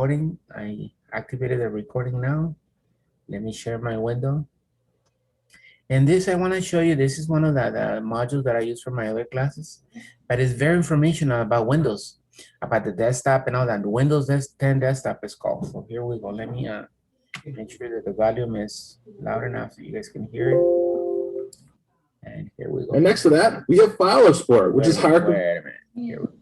recording. I activated the recording now. Let me share my window. And this I want to show you, this is one of the modules that I use for my other classes, but it's very informational about Windows, about the desktop and all that. The Windows 10 desktop is called. So here we go. Let me make sure that the volume is loud enough so you guys can hear it. And here we go. And next to that, we have File Explorer, which is hard. Wait a minute. Here we go.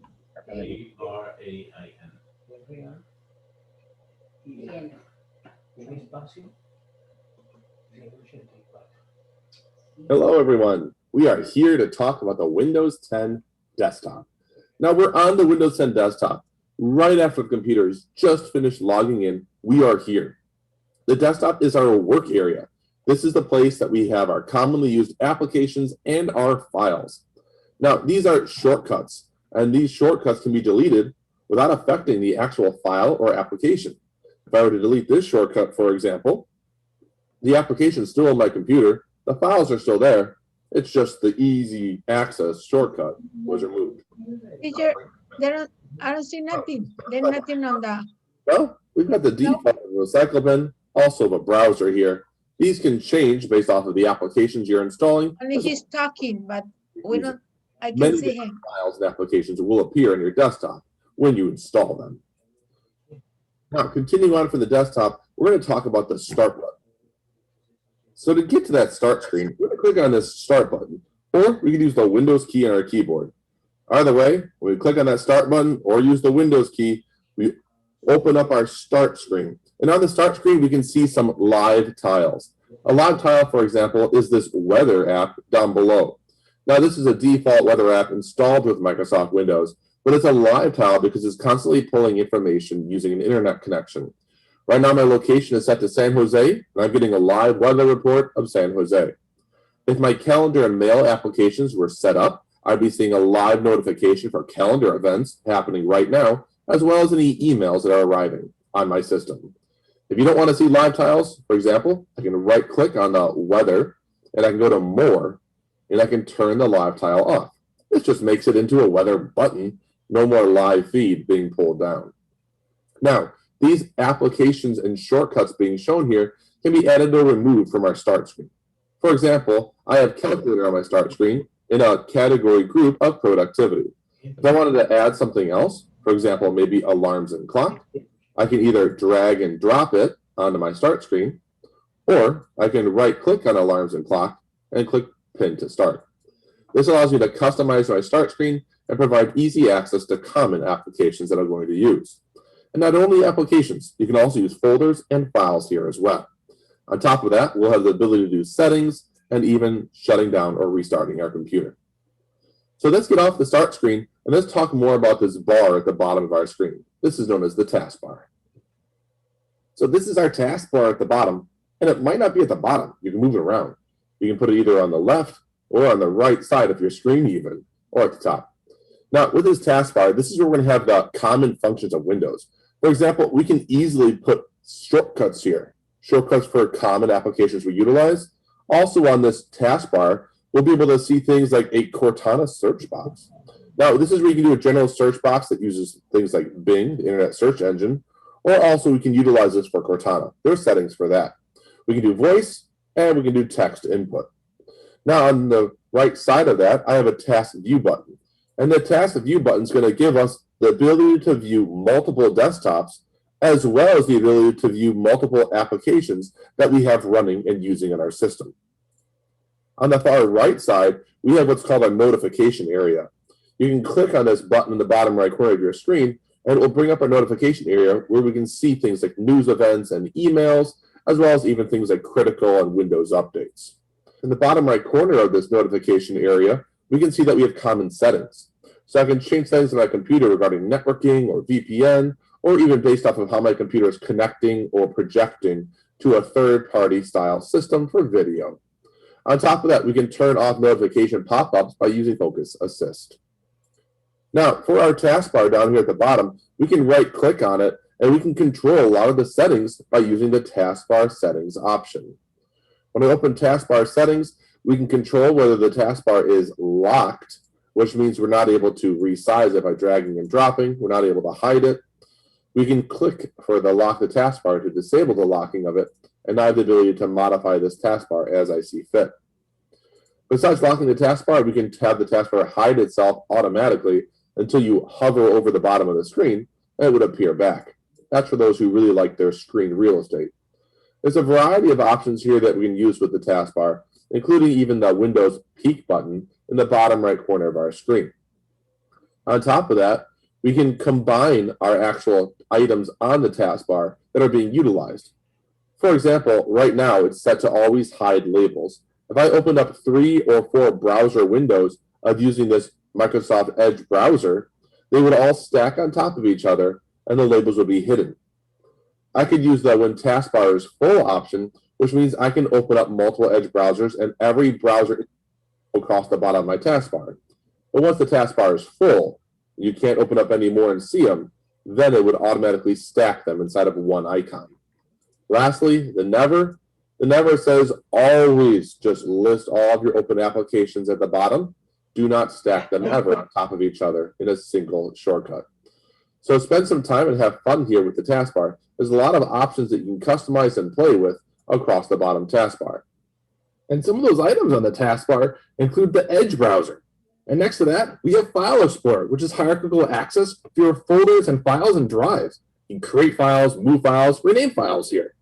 Hello, everyone. We are here to talk about the Windows 10 desktop. Now, we're on the Windows 10 desktop. Right after the computer has just finished logging in, we are here. The desktop is our work area. This is the place that we have our commonly used applications and our files. Now, these are shortcuts, and these shortcuts can be deleted without affecting the actual file or application. If I were to delete this shortcut, for example, the application is still on my computer, the files are still there, it's just the easy access shortcut was removed. Teacher, I don't see nothing. There's nothing on the... Well, we've got the default of the recycle bin, also the browser here. These can change based off of the applications you're installing. Only he's talking, but we don't, I can Many see him. files and applications will appear on your desktop when you install them. Now, continuing on from the desktop, we're going to talk about the Start button. So to get to that Start screen, we're going to click on this Start button, or we can use the Windows key on our keyboard. Either way, when we click on that Start button or use the Windows key, we open up our Start screen. And on the Start screen, we can see some live tiles. A live tile, for example, is this weather app down below. Now, this is a default weather app installed with Microsoft Windows, but it's a live tile because it's constantly pulling information using an internet connection. Right now, my location is set to San Jose, and I'm getting a live weather report of San Jose. If my calendar and mail applications were set up, I'd be seeing a live notification for calendar events happening right now, as well as any emails that are arriving on my system. If you don't want to see live tiles, for example, I can right-click on the weather, and I can go to More, and I can turn the live tile off. This just makes it into a weather button, no more live feed being pulled down. Now, these applications and shortcuts being shown here can be added or removed from our Start screen. For example, I have Calculator on my Start screen in a category group of productivity. If I wanted to add something else, for example, maybe alarms and clock, I can either drag and drop it onto my Start screen, or I can right-click on alarms and clock and click Pin to start. This allows me to customize my Start screen and provide easy access to common applications that I'm going to use. And not only applications, you can also use folders and files here as well. On top of that, we'll have the ability to do settings and even shutting down or restarting our computer. So let's get off the Start screen and let's talk more about this bar at the bottom of our screen. This is known as the Taskbar. So this is our Taskbar at the bottom, and it might not be at the bottom. You can move it around. You can put it either on the left or on the right side of your screen even, or at the top. Now, with this Taskbar, this is where we're going to have the common functions of Windows. For example, we can easily put shortcuts here, shortcuts for common applications we utilize. Also on this Taskbar, we'll be able to see things like a Cortana search box. Now, this is where you can do a general search box that uses things like Bing, the internet search engine, or also we can utilize this for Cortana. There are settings for that. We can do voice, and we can do text input. Now, on the right side of that, I have a Task View button. And the Task View button is going to give us the ability to view multiple desktops, as well as the ability to view multiple applications that we have running and using in our system. On the far right side, we have what's called a notification area. You can click on this button in the bottom right corner of your screen, and it will bring up a notification area where we can see things like news events and emails, as well as even things like critical and Windows updates. In the bottom right corner of this notification area, we can see that we have common settings. So I can change settings on my computer regarding networking or VPN, or even based off of how my computer is connecting or projecting to a third-party style system for video. On top of that, we can turn off notification pop-ups by using Focus Assist. Now, for our taskbar down here at the bottom, we can right-click on it, and we can control a lot of the settings by using the Taskbar Settings option. When I open Taskbar Settings, we can control whether the taskbar is locked, which means we're not able to resize it by dragging and dropping. We're not able to hide it. We can click for the lock the taskbar to disable the locking of it, and I have the ability to modify this taskbar as I see fit. Besides locking the taskbar, we can have the taskbar hide itself automatically until you hover over the bottom of the screen, and it would appear back. That's for those who really like their screen real estate. There's a variety of options here that we can use with the taskbar, including even the Windows peek button in the bottom right corner of our screen. On top of that, we can combine our actual items on the taskbar that are being utilized. For example, right now it's set to always hide labels. If I opened up 3 or 4 browser windows of using this Microsoft Edge browser, they would all stack on top of each other and the labels would be hidden. I could use the when taskbar is full option, which means I can open up multiple Edge browsers and every browser across the bottom of my taskbar. But once the taskbar is full, you can't open up any more and see them, then it would automatically stack them inside of one icon. Lastly, the never says always just list all of your open applications at the bottom. Do not stack them ever on top of each other in a single shortcut. So spend some time and have fun here with the taskbar. There's a lot of options that you can customize and play with across the bottom taskbar. And some of those items on the taskbar include the Edge browser. And next to that, we have File Explorer, which is hierarchical access for your folders and files and drives. You can create files, move files, rename files here.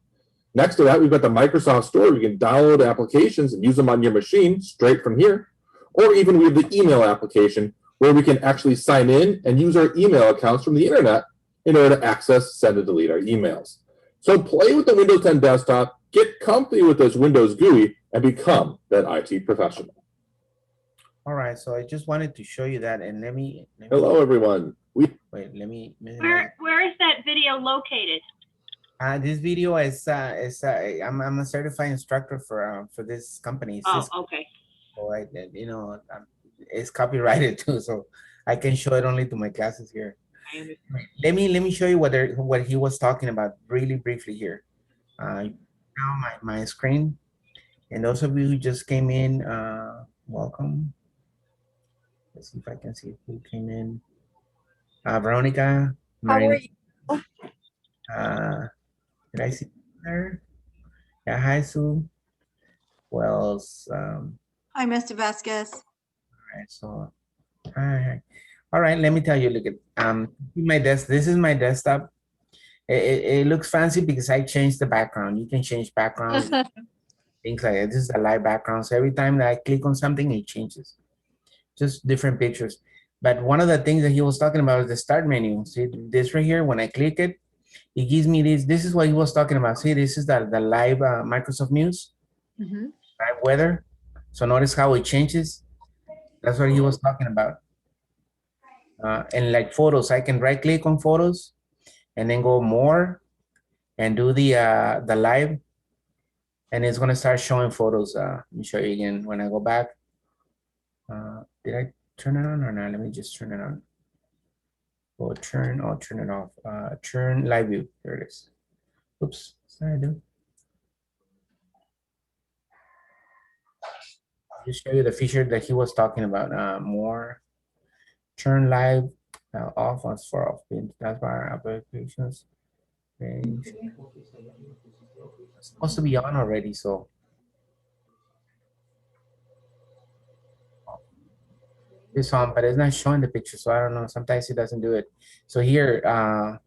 Next to that, we've got the Microsoft Store. You can download applications and use them on your machine straight from here. Or even we have the email application where we can actually sign in and use our email accounts from the internet in order to access, send, and delete our emails. So play with the Windows 10 desktop, get comfy with this Windows GUI, and become that IT professional. All right, so I just wanted to show you that, and let me Hello, everyone. wait, let me Where is that video located? this video is I'm a certified instructor for this company. Oh, Cisco. okay. So it's copyrighted too, so I can show it only to my classes here. I understand. Let me show you what he was talking about really briefly here. Now my screen, and those of you who just came in, welcome. Let's see if I can see who came in. Veronica. How are you? Did I see her? Yeah, hi Sue. Who else? Hi, Mr. Vasquez. All right, so hi. All right, let me tell you. Look at my desk. This is my desktop. It looks fancy because I changed the background. You can change backgrounds, things like that. This is a live background. So every time that I click on something, it changes. Just different pictures. But one of the things that he was talking about is the start menu. See this right here. When I click it, it gives me this. This is what he was talking about. See, this is the live Microsoft News, live weather. So notice how it changes. That's what he was talking about. And like photos, I can right click on photos and then go more and do the live, and it's gonna start showing photos. Let me show you again when I go back. Did I turn it on or not? Let me just turn it on. I'll turn it off. Turn live view. There it is. Oops, sorry, I do. Just show you the feature that he was talking about. More. Turn live off on for off. Taskbar applications. It's supposed to be on already, so. It's on, but it's not showing the picture, so I don't know. Sometimes it doesn't do it. So here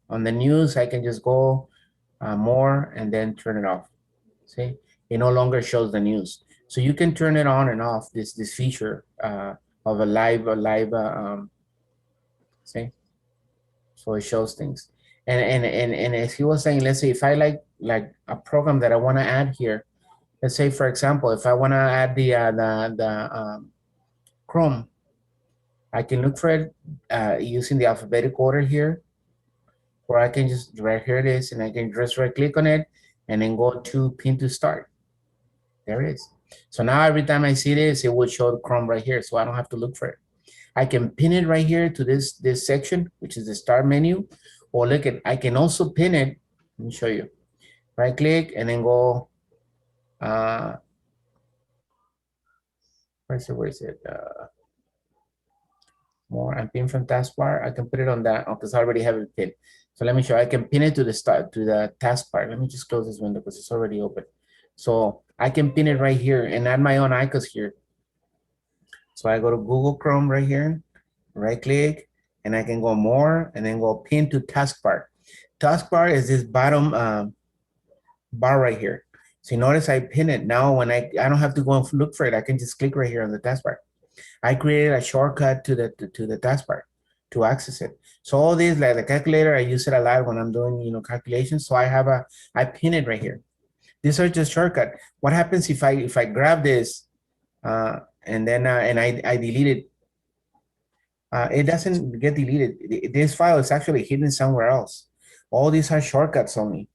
on the news, I can just go more and then turn it off. See, it no longer shows the news. So you can turn it on and off this feature of a live. See, so it shows things. And as he was saying, let's say if I like a program that I want to add here, let's say for example, if I want to add the Chrome. I can look for it using the alphabetic order here, or I can just, right here it is, and I can just right click on it and then go to pin to start. There it is. So now every time I see this, it will show the Chrome right here, so I don't have to look for it. I can pin it right here to this section, which is the start menu, or look at, I can also pin it, let me show you. Right click and then go, where is it? more and pin from taskbar. I can put it on that because I already have it pinned. So let me show. I can pin it to the start to the taskbar. Let me just close this window because it's already open. So I can pin it right here and add my own icons here. So I go to Google Chrome right here, right click, and I can go more and then go pin to taskbar. Taskbar is this bottom bar right here. So you notice I pin it. Now when I don't have to go and look for it, I can just click right here on the taskbar. I created a shortcut to the taskbar to access it. So all these, like the calculator, I use it a lot when I'm doing, you know, calculations. So I pin it right here. These are just shortcut. What happens if I grab this and then I delete it? It doesn't get deleted. This file is actually hidden somewhere else. All these are shortcuts only.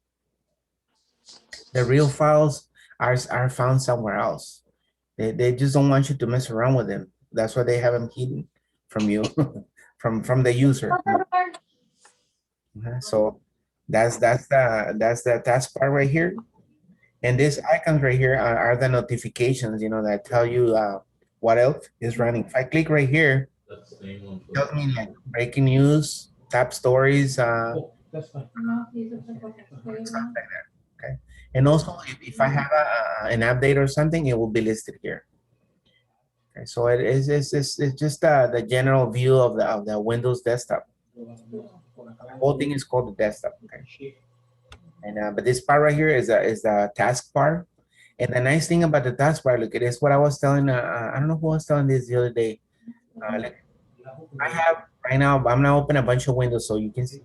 The real files are found somewhere else. They just don't want you to mess around with them. That's why they have them hidden from you, from the user. So that's the taskbar right here. And these icons right here are the notifications, you know, that tell you what else is running. If I click right here, it tells me like breaking news, top stories, stuff like that. Okay. And also, if I have an update or something, it will be listed here. Okay, so it's just the general view of the Windows desktop. The whole thing is called the desktop. Okay. And but this part right here is the taskbar. And the nice thing about the taskbar, look, it is what I was telling. I don't know who was telling this the other day. Look, I have right now. I'm gonna open a bunch of windows so you can see.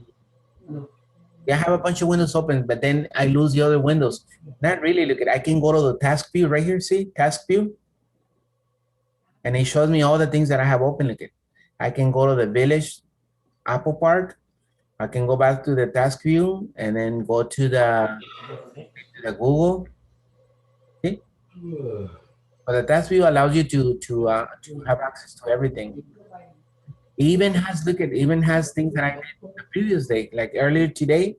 Yeah, I have a bunch of windows open, but then I lose the other windows. Not really. Look, I can go to the task view right here. See, task view. And it shows me all the things that I have open. Look, I can go to the village, Apple Park. I can go back to the task view and then go to the Google. See? But the task view allows you to have access to everything. It even has even has things that I did the previous day, like earlier today.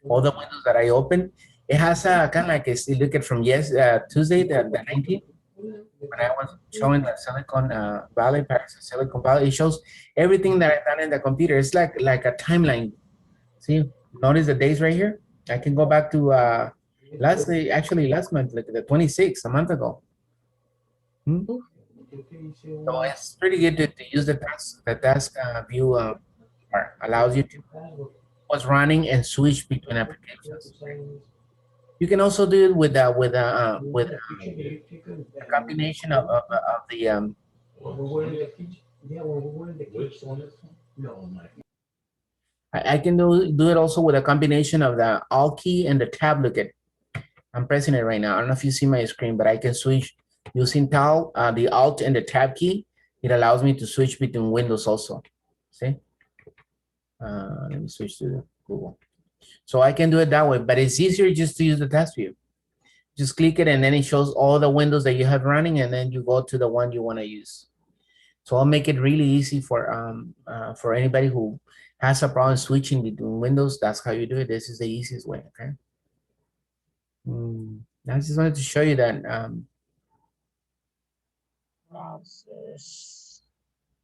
All the windows that I opened, it has a kind of like a look at from Tuesday the 19th. When I was showing the Silicon Valley, Paris, Silicon Valley, it shows everything that I've done in the computer. It's like a timeline. See, notice the days right here. I can go back to last month, like the 26th, a month ago. So it's pretty good to use the task view part. Allows you to what's running and switch between applications. You can also do it with a combination of the I can do it also with a combination of the Alt key and the tab. Look at, I'm pressing it right now. I don't know if you see my screen, but I can switch using the Alt and the tab key. It allows me to switch between windows also. See? Let me switch to Google. So I can do it that way, but it's easier just to use the task view. Just click it and then it shows all the windows that you have running and then you go to the one you want to use. So I'll make it really easy for anybody who has a problem switching between windows. That's how you do it. This is the easiest way, okay? I just wanted to show you that. Process.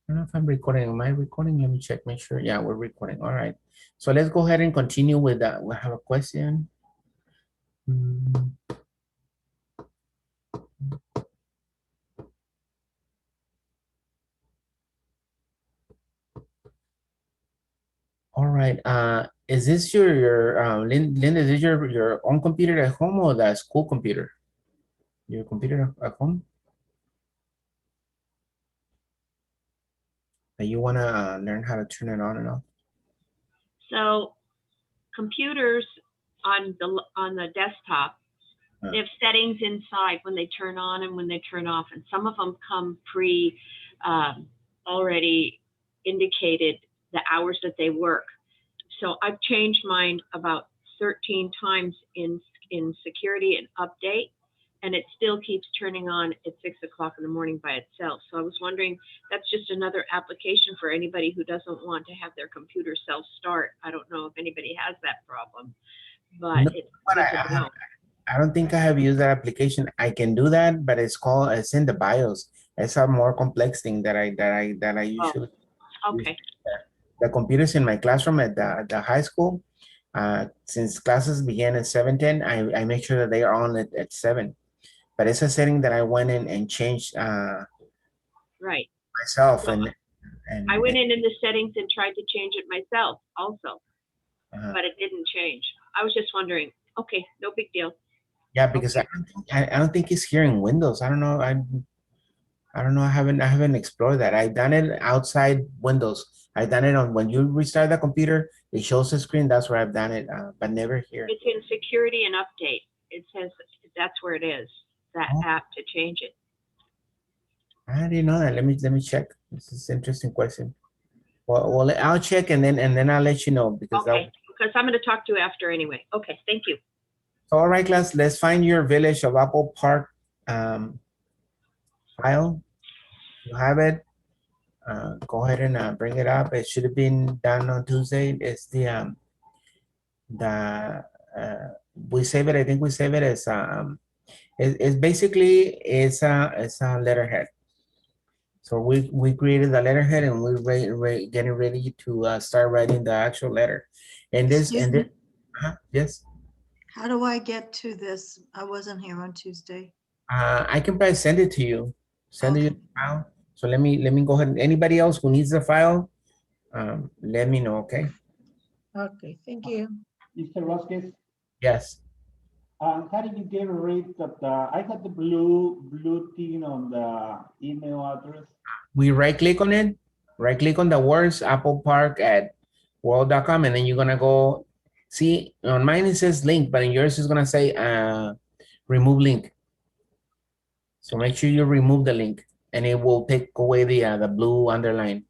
I don't know if I'm recording. Am I recording? Let me check, make sure. Yeah, we're recording. All right. So let's go ahead and continue with that. We have a question. All right. Is this your Linda, is this your own computer at home or the school computer? Your computer at home? That you want to learn how to turn it on and off? So computers on the desktop, they have settings inside when they turn on and when they turn off, and some of them come already indicated the hours that they work. So I've changed mine about 13 times in security and update, and it still keeps turning on at 6 o'clock in the morning by itself. So I was wondering, that's just another application for anybody who doesn't want to have their computer self-start. I don't know if anybody has that problem, but No, it's but I don't think I have used that application. I can do that, but it's in the BIOS. It's a more complex thing that I usually. Okay, The computers in my classroom at the high school, since classes began at 7:10, I make sure that they are on at 7. But it's a setting that I went in and changed right. myself. Well, And I went in the settings and tried to change it myself also, uh, but it didn't change. I was just wondering, okay, no big deal. yeah, because I don't think it's here in Windows. I don't know. I don't know. I haven't explored that. I've done it outside Windows. I've done it on when you restart the computer, it shows the screen. That's where I've done it, but never here. It's in security and update. It says that's where it is, that Oh. app to change it. I didn't know that. Let me check. This is an interesting question. Well, I'll check and then I'll let you know because Okay, because I'm going to talk to you after anyway. Okay, thank you. all right, class. Let's find your Village of Apple Park file. You have it. Go ahead and bring it up. It should have been done on Tuesday. It's we save it. I think we save it as it's basically it's a letterhead. So we created the letterhead and we're getting ready to start writing the actual letter. And this Excuse me? yes. How do I get to this? I wasn't here on Tuesday. I can probably send it to you. Send you Okay. the file. So let me go ahead. Anybody else who needs the file, let me know. Okay. Okay, thank you. Mr. Vasquez, Yes. how did you get rid of I had the blue thing on the email address. We right click on it. Right click on the words Apple Park at world.com, and then you're gonna go see on mine it says link, but in yours is gonna say remove link. So make sure you remove the link, and it will take away the blue underline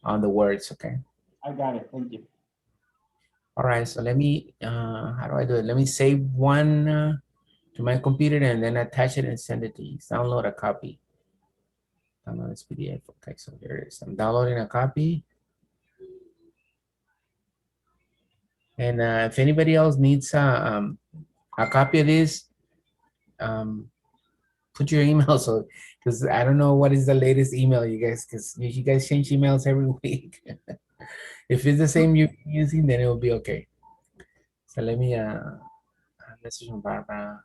on the words. Okay. I got it. Thank you. All right. So let me. How do I do it? Let me save one to my computer and then attach it and send it to you. Download a copy. Download this PDF. Okay. So here it is. I'm downloading a copy. And if anybody else needs a copy of this, put your email. So, because I don't know what is the latest email you guys, because you guys change emails every week. If it's the same you're using, then it will be okay. So let me message from Barbara.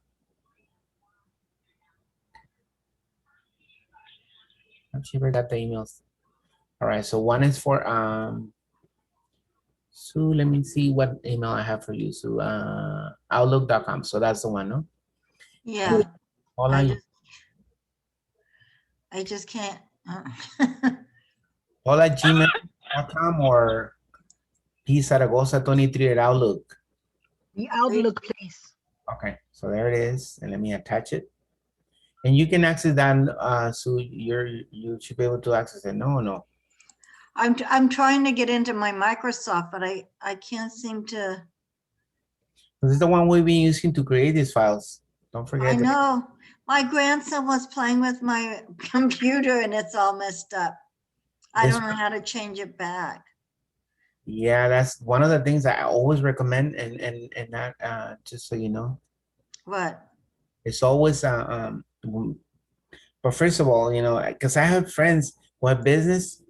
I'm sure I got the emails. All right. So one is for Sue. Let me see what email I have for you. So outlook.com. So that's the one, no? Yeah, Hola, I just can't. hola gmail.com or pzaragoza23 at Outlook. The Outlook, please. Okay, so there it is, and let me attach it. And you can access that, so you should be able to access it. No. I'm trying to get into my Microsoft, but I can't seem to. This is the one we've been using to create these files. Don't I forget that. know. My grandson was playing with my computer and it's all messed up. I This don't know how to change it back. Yeah, that's one of the things I always recommend, and that just so you know, What? it's always but first of all, you know, because I have friends who have business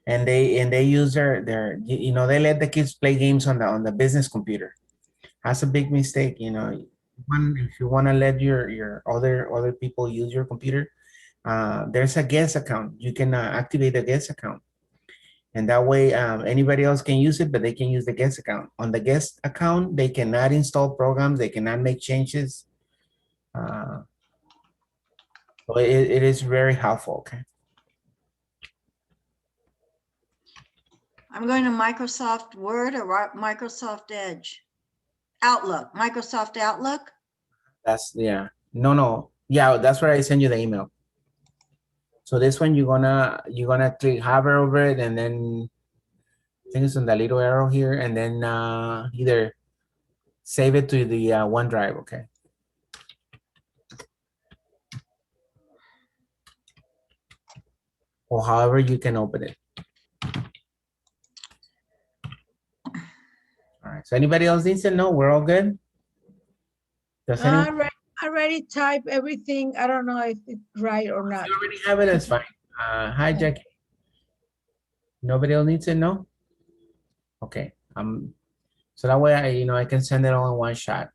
and they use their you know, they let the kids play games on the business computer. That's a big mistake, you know. If you want to let your other people use your computer, there's a guest account. You can activate a guest account, and that way anybody else can use it, but they can use the guest account. On the guest account, they cannot install programs, they cannot make changes. So it is very helpful. Okay. I'm going to Microsoft Word or Microsoft Edge. Outlook, Microsoft Outlook. That's no. Yeah, that's where I send you the email. So this one you're gonna click hover over it, and then I think it's on the little arrow here, and then either save it to the OneDrive, okay? Or however you can open it. All right. So anybody else needs to know? We're all good. Does anyone? I already typed everything. I don't know if it's right or not. You already have it. That's fine. Hi, Jackie. Nobody else needs it, no? Okay. So that way I can send it all in one shot.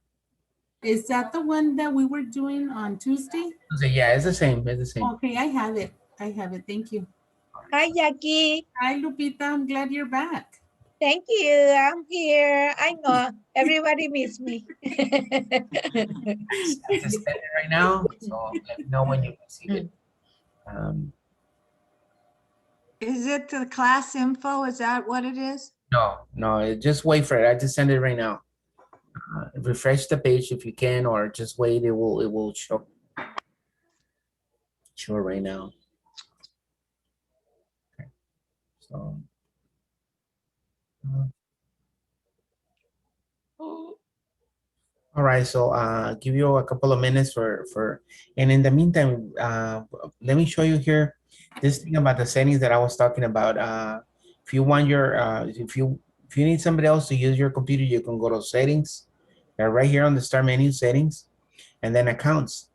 Is that the one that we were doing on Tuesday? So yeah, it's the same. It's the same. Okay, I have it. I have it. Thank you. Hi, Jackie. Hi, Lupita. I'm glad you're back. Thank you. I'm here. I know everybody miss me. I just send it right now. So let me know when you receive it. Is it the class info? Is that what it is? No, just wait for it. I just send it right now. Refresh the page if you can, or just wait. It will show right now. Okay. So. All right, so give you a couple of minutes and in the meantime, let me show you here this thing about the settings that I was talking about. If you want your, if you need somebody else to use your computer, you can go to settings. They're right here on the start menu, settings, and then accounts.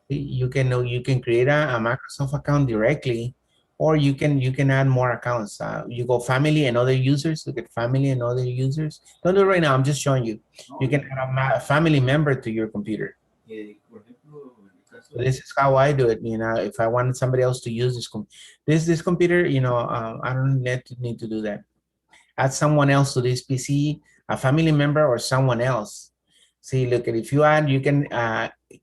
You can create a Microsoft account directly, or you can add more accounts. You go family and other users. Look at family and other users. Don't do it right now. I'm just showing you. You can add a family member to your computer. So this is how I do it. If I wanted somebody else to use this computer, I don't need to do that. Add someone else to this PC, a family member or someone else. See, look, if you add, you can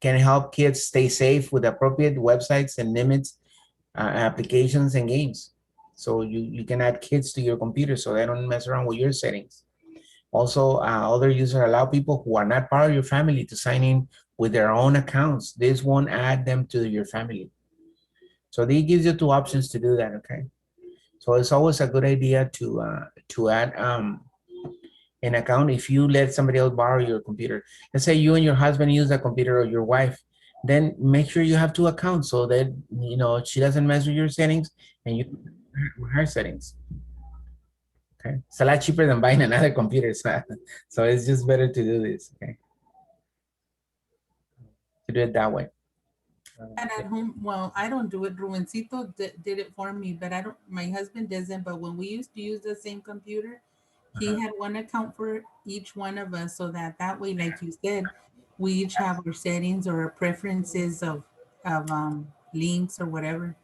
help kids stay safe with appropriate websites and limits applications and games. So you can add kids to your computer so they don't mess around with your settings. Also, other users allow people who are not part of your family to sign in with their own accounts. This won't add them to your family. So this gives you two options to do that, okay? So it's always a good idea to add an account if you let somebody else borrow your computer. Let's say you and your husband use the computer, or your wife, then make sure you have two accounts so that she doesn't mess with your settings and you with her settings. Okay, it's a lot cheaper than buying another computer, so it's just better to do this. Okay, to do it that way. And at home, well, I don't do it. Rubencito did it for me, but I don't. My husband doesn't. But when we used to use the same computer, he had one account for each one of us, so that way, like you said, we each have our settings or our preferences of links or whatever.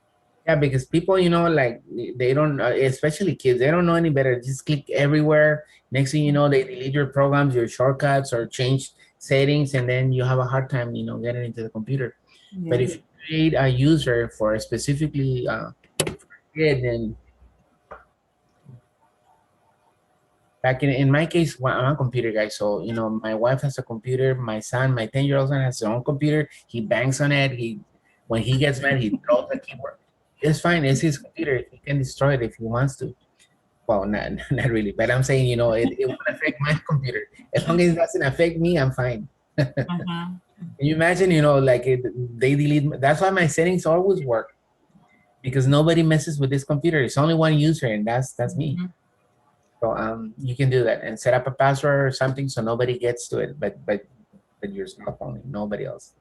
Yeah, because people, like they don't, especially kids, they don't know any better. Just click everywhere. Next thing you know, they delete your programs, your shortcuts, or change settings, and then you have a hard time, getting into the computer. Yeah. But if you create a user for specifically kid, then back in my case, well, I'm a computer guy, so my wife has a computer. My son, my 10-year-old son, has his own computer. He bangs on it. When he gets mad, he throws the keyboard. It's fine. It's his computer. He can destroy it if he wants to. Well, not really, but I'm saying, it won't affect my computer. As long as it doesn't affect me, I'm fine. Can you imagine, like they delete? That's why my settings always work, because nobody messes with this computer. It's only one user, and that's me. So you can do that and set up a password or something so nobody gets to it, but yourself only, nobody else.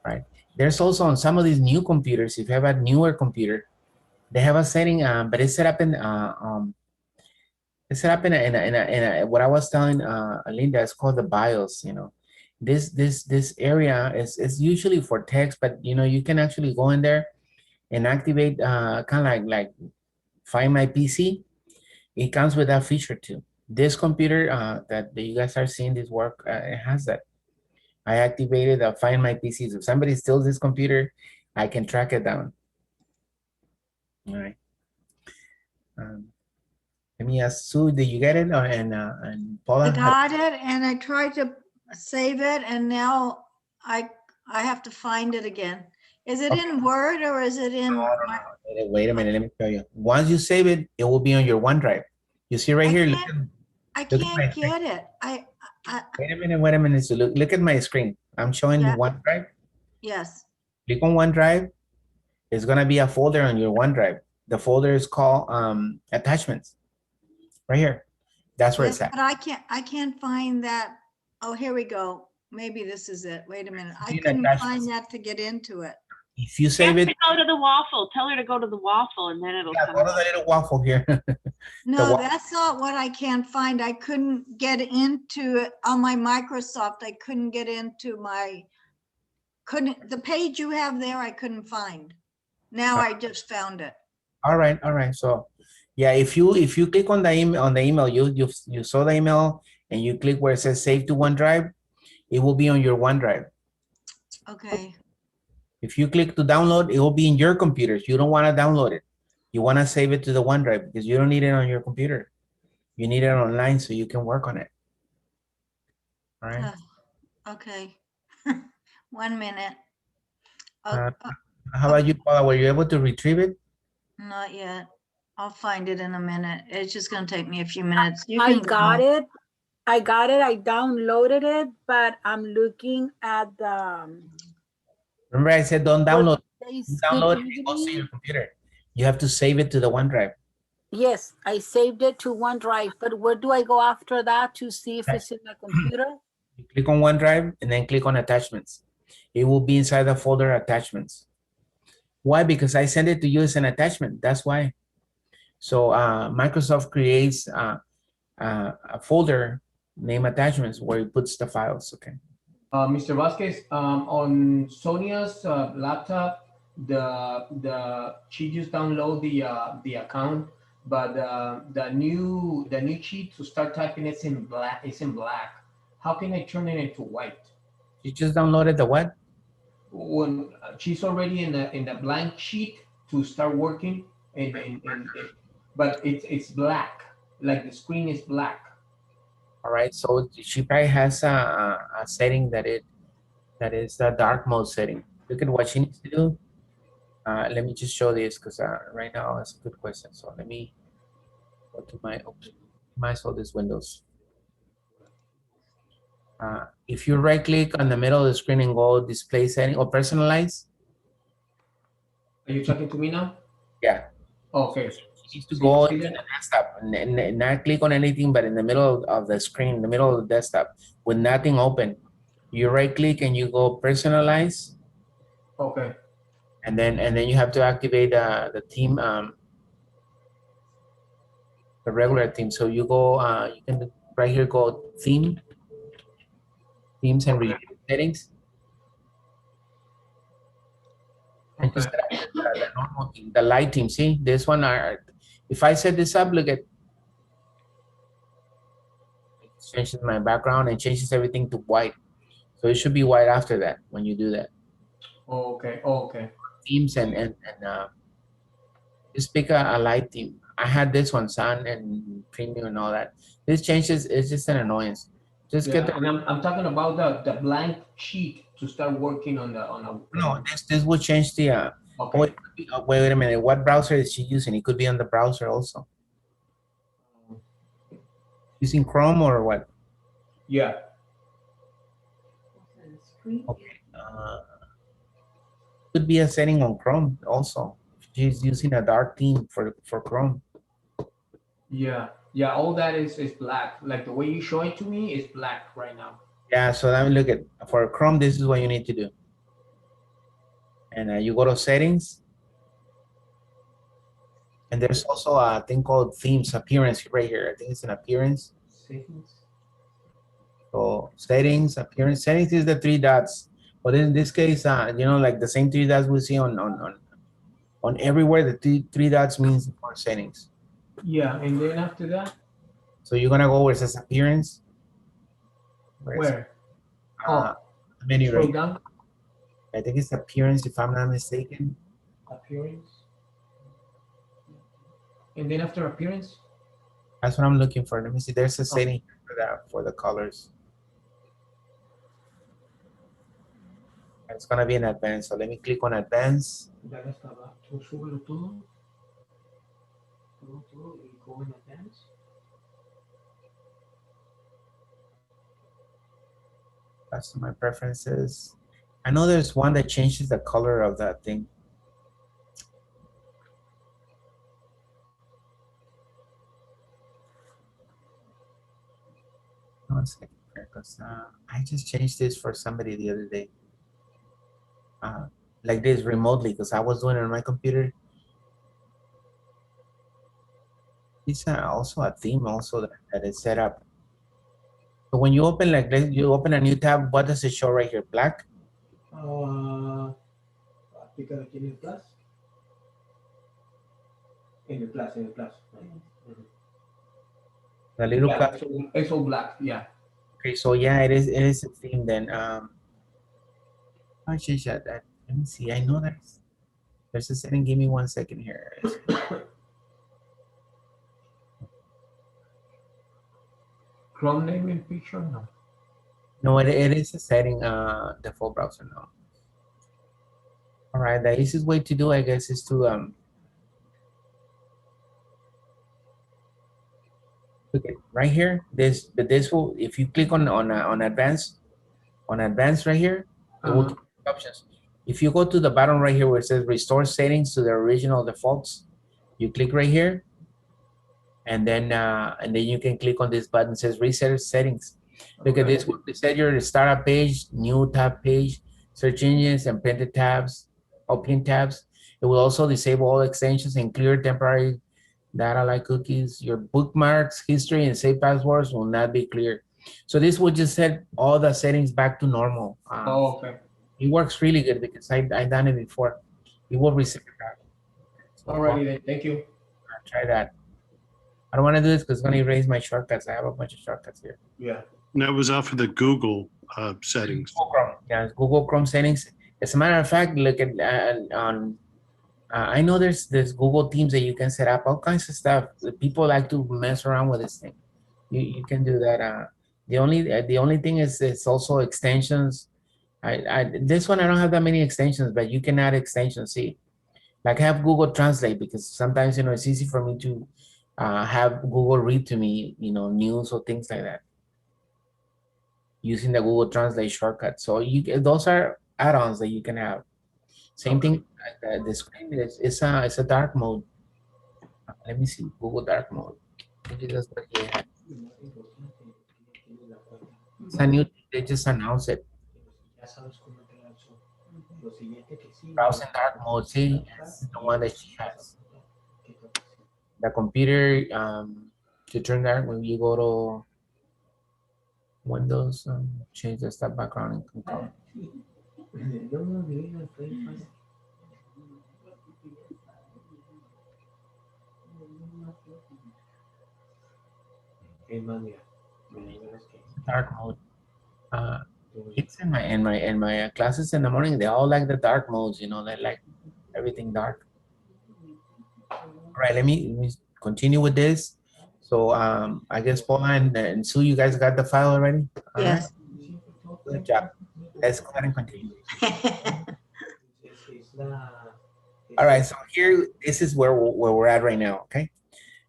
Right? There's also on some of these new computers, if you have a newer computer, they have a setting, but it's set up in what I was telling Linda. It's called the BIOS. This area is usually for text, but you can actually go in there and activate kind of like Find My PC. It comes with that feature too. This computer that you guys are seeing this work, it has that. I activated Find My PC. So if somebody steals this computer, I can track it down. All right. Let me ask Sue, did you get it? And Paula? I got it, and I tried to save it, and now I have to find it again. Is it in Word or is it in? Wait a minute, let me show you. Once you save it, it will be on your OneDrive. You see right here? I can't get it. Wait a minute. So look at my screen. I'm showing you OneDrive. Yes. Click on OneDrive. There's gonna be a folder on your OneDrive. The folder is called attachments. Right here. That's where it's at. But I can't find that. Oh, here we go. Maybe this is it. Wait a minute. I couldn't find that to get into it. If you You save have it, to go to the waffle. Tell her to go to the waffle and then it'll yeah, come go to up. the little waffle here. No, wa- that's not what I can't find. I couldn't get into it on my Microsoft. I couldn't get into the page you have there, I couldn't find. Now I just found it. All right, all right. So, yeah, if you click on the email, you saw the email and you click where it says save to OneDrive, it will be on your OneDrive. Okay, If you click to download, it will be in your computers. You don't want to download it. You want to save it to the OneDrive because you don't need it on your computer. You need it online so you can work on it. All right. okay. 1 minute. Oh, Uh, How about you, Paula? Were you able to retrieve it? not yet. I'll find it in a minute. It's just gonna take me a few minutes. You I can got go. it. I got it. I downloaded it, but I'm looking at the Remember I said don't download. You download it, it goes to creativity. your computer. You have to save it to the OneDrive. Yes, I saved it to OneDrive, but where do I go after that to see if it's in my computer? You click on OneDrive and then click on attachments. It will be inside the folder attachments. Why? Because I send it to you as an attachment. That's why. So Microsoft creates a folder named attachments where it puts the files. Okay. Mr. Vasquez, on Sonia's laptop, she just download the account, but the new sheet to start typing it's in black. It's in black. How can I turn it into white? You just downloaded the what? When she's already in the blank sheet to start working, but it's black. Like the screen is black. All right. So she probably has a setting that is the dark mode setting. Look at what she needs to do. Let me just show this because right now it's a good question. So let me go to my all these windows. If you right click on the middle of the screen and go display setting or personalize. Are you talking to me now? Yeah. Okay. You need to go into the desktop and not click on anything, but in the middle of the screen, the middle of the desktop with nothing open. You right click and you go personalize. Okay. And then you have to activate the theme, the regular theme. So you go, you can right here go themes and related settings. And just select the normal theme, the light theme. See this one. If I set this up, look at it changes my background and changes everything to white. So it should be white after that when you do that. Okay. Okay. Themes and just pick a light theme. I had this one, sun and premium and all that. This changes, it's just an annoyance. Just get the, and I'm talking about the blank sheet to start working on a. no, this will change the, Okay. oh, it could be, wait a minute, what browser is she using? It could be on the browser also. Using Chrome or what? Yeah. Okay. Could be a setting on Chrome also. She's using a dark theme for Chrome. Yeah. Yeah. All that is black. Like the way you show it to me is black right now. Yeah, so let me look at, for Chrome, this is what you need to do. And you go to settings. And there's also a thing called themes, appearance right here. I think it's an appearance. Settings. So settings, appearance, settings is the 3 dots. But in this case, you know, like the same 3 dots we see on everywhere, the three dots means for settings. Yeah. And then after that. So you're gonna go where it says appearance. Where? Menu Scroll right. down. I think it's appearance if I'm not mistaken. Appearance. And then after appearance. That's what I'm looking for. Let me see. There's a setting for that for the colors. It's gonna be in advanced. So let me click on advanced. Ya estaba. Tú súbelo todo. Todo y go in advance. Customer preferences. I know there's one that changes the color of that thing. One second, because I just changed this for somebody the other day. like this remotely because I was doing it on my computer. It's also a theme also that is set up. So when you open like this, you open a new tab, what does it show right here? Black? Aplica aquí en el plus. En el plus, en el plus. The little Yeah, plus. it's all black, yeah. Okay, so yeah, it is a theme then. I change that. Let me see. I know there's a setting. Give me 1 second here. Chrome naming feature, no. No, it is a setting, default browser now. All right, the easiest way to do, I guess, is to look at right here. This will, if you click on advanced right here, it will give you options. If you go to the bottom right here where it says restore settings to the original defaults, you click right here, and then you can click on this button that says reset settings. Look at this. Set your startup page, new tab page, search engines, and printed tabs or pin tabs. It will also disable all extensions and clear temporary data like cookies. Your bookmarks, history, and save passwords will not be clear. So this will just set all the settings back to normal. Okay. It works really good because I've done it before. It will reset it back. So, Alrighty then, thank you. try that. I don't want to do this because it's going to erase my shortcuts. I have a bunch of shortcuts here. Yeah. That was off of the Google settings. Google Chrome. Yeah, it's Google Chrome settings. As a matter of fact, look at I know there's Google Teams that you can set up all kinds of stuff. People like to mess around with this thing. You can do that. The only thing is it's also extensions. This one I don't have that many extensions, but you can add extensions. See, like I have Google Translate because sometimes it's easy for me to have Google read to me news or things like that using the Google Translate shortcut. So those are add-ons that you can have. Same thing. The screen it's a dark mode. Let me see Google dark mode. Maybe that's what you have. It's a new. They just announced it. Browsing dark mode. See, this is the one that she has. The computer to turn dark when you go to Windows, change the step background and control. Dark mode. It's in my classes in the morning. They all like the dark modes. They like everything dark. All right, let me continue with this. So I guess Paula and Sue, you guys got the file already? All Yes. right. Good job. Let's go ahead and continue. All right, so here, this is where we're at right now, okay?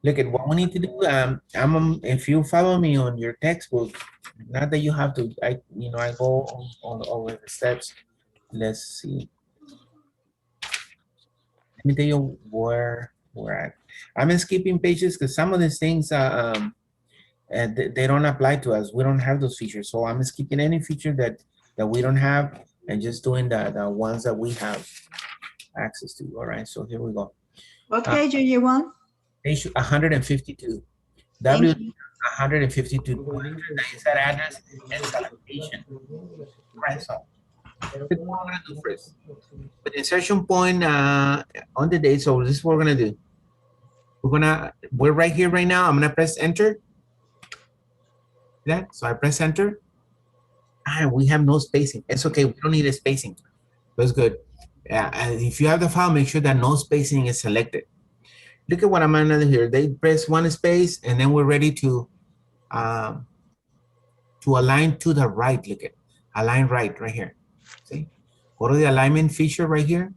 Look at what we need to do. If you follow me on your textbook, not that you have to, I go on over the steps. Let's see. Let me tell you where we're at. I'm skipping pages because some of these things, they don't apply to us. We don't have those features. So I'm skipping any feature that we don't have and just doing the ones that we have access to. All right, so here we go. What page are you on? Page 152. Thank W you. 152. Is that address and salutation. Right, so what I'm gonna do first. With the insertion point on the date, so this is what we're gonna do. We're right here right now. I'm gonna press enter. That so I press enter. And we have no spacing. It's okay. We don't need a spacing. That's good. And if you have the file, make sure that no spacing is selected. Look at what I'm gonna do here. They press one space, and then we're ready to align to the right. Look at align right here. See, go to the alignment feature right here.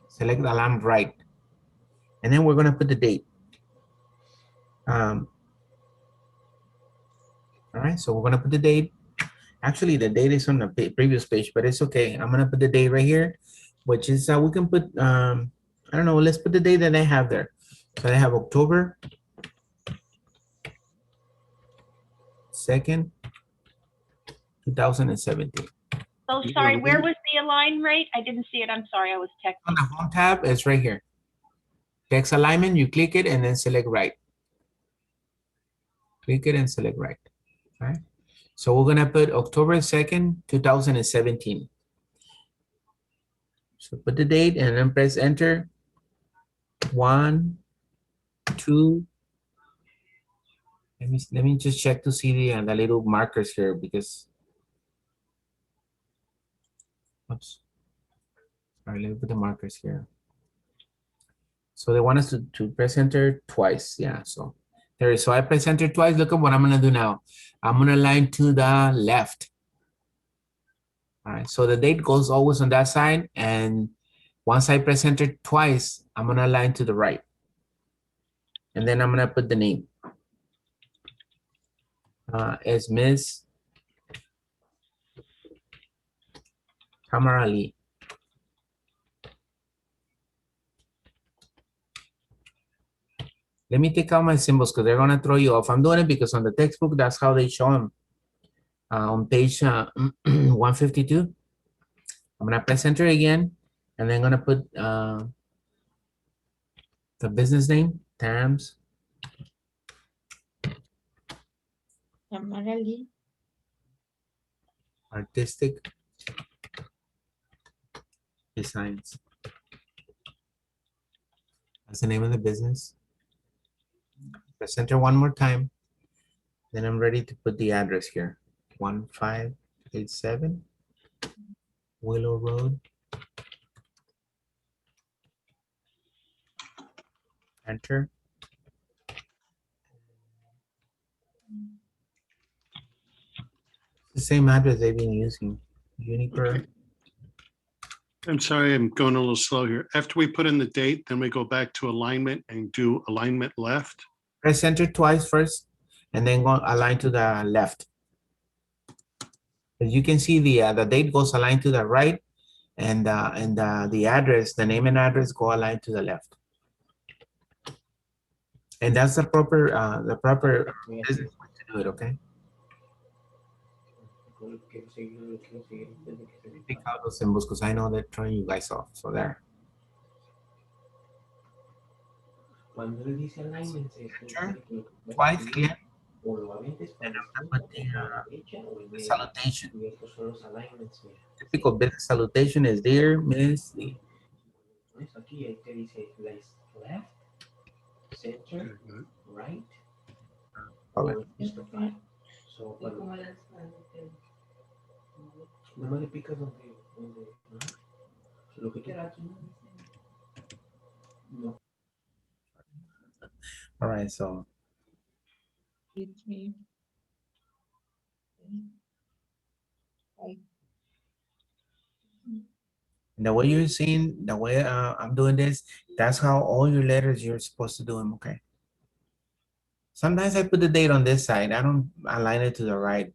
Select align right, and then we're gonna put the date. All right, so we're gonna put the date. Actually, the date is on the previous page, but it's okay. I'm gonna put the date right here, which is we can put I don't know. Let's put the date that I have there. So I have October 2nd, 2017. Oh, sorry, where was the align rate? I didn't see it. I'm sorry, I was On texting. the home tab, it's right here. Text alignment, you click it and then select right. Click it and select right. Right. So we're gonna put October 2nd, 2017. So put the date and then press enter. 1, 2. Let me just check to see the little markers here because. Oops. All right, let me put the markers here. So they want us to press enter twice. Yeah, so there is. So I press enter twice. Look at what I'm gonna do now. I'm gonna align to the left. All right, so the date goes always on that side. And once I press enter twice, I'm gonna align to the right. And then I'm gonna put the name. It's Miss Tamara Lee. Let me take out my symbols because they're gonna throw you off. I'm doing it because on the textbook, that's how they show them. On page 152, I'm gonna press enter again, and then I'm gonna put the business name, Tams Tamara Lee. Artistic Designs. That's the name of the business. Press enter one more time. Then I'm ready to put the address here. 1587 Willow Road. Enter. It's the same address they've been using. Juniper. Okay. I'm sorry, I'm going a little slow here. After we put in the date, then we go back to alignment and do alignment left. Press enter twice first, and then go align to the left. As you can see, the date goes aligned to the right, and the address, the name and address, go aligned to the left. And that's the proper business way to do it. Okay. Pick out those symbols because I know they're throwing you guys off. So there. Enter twice again. And I'm gonna put the salutation. Typical business salutation is dear Miss Lee. Colin. All right, so the way you're seeing, the way I'm doing this, that's how all your letters you're supposed to do them, okay? Sometimes I put the date on this side. I don't align it to the right,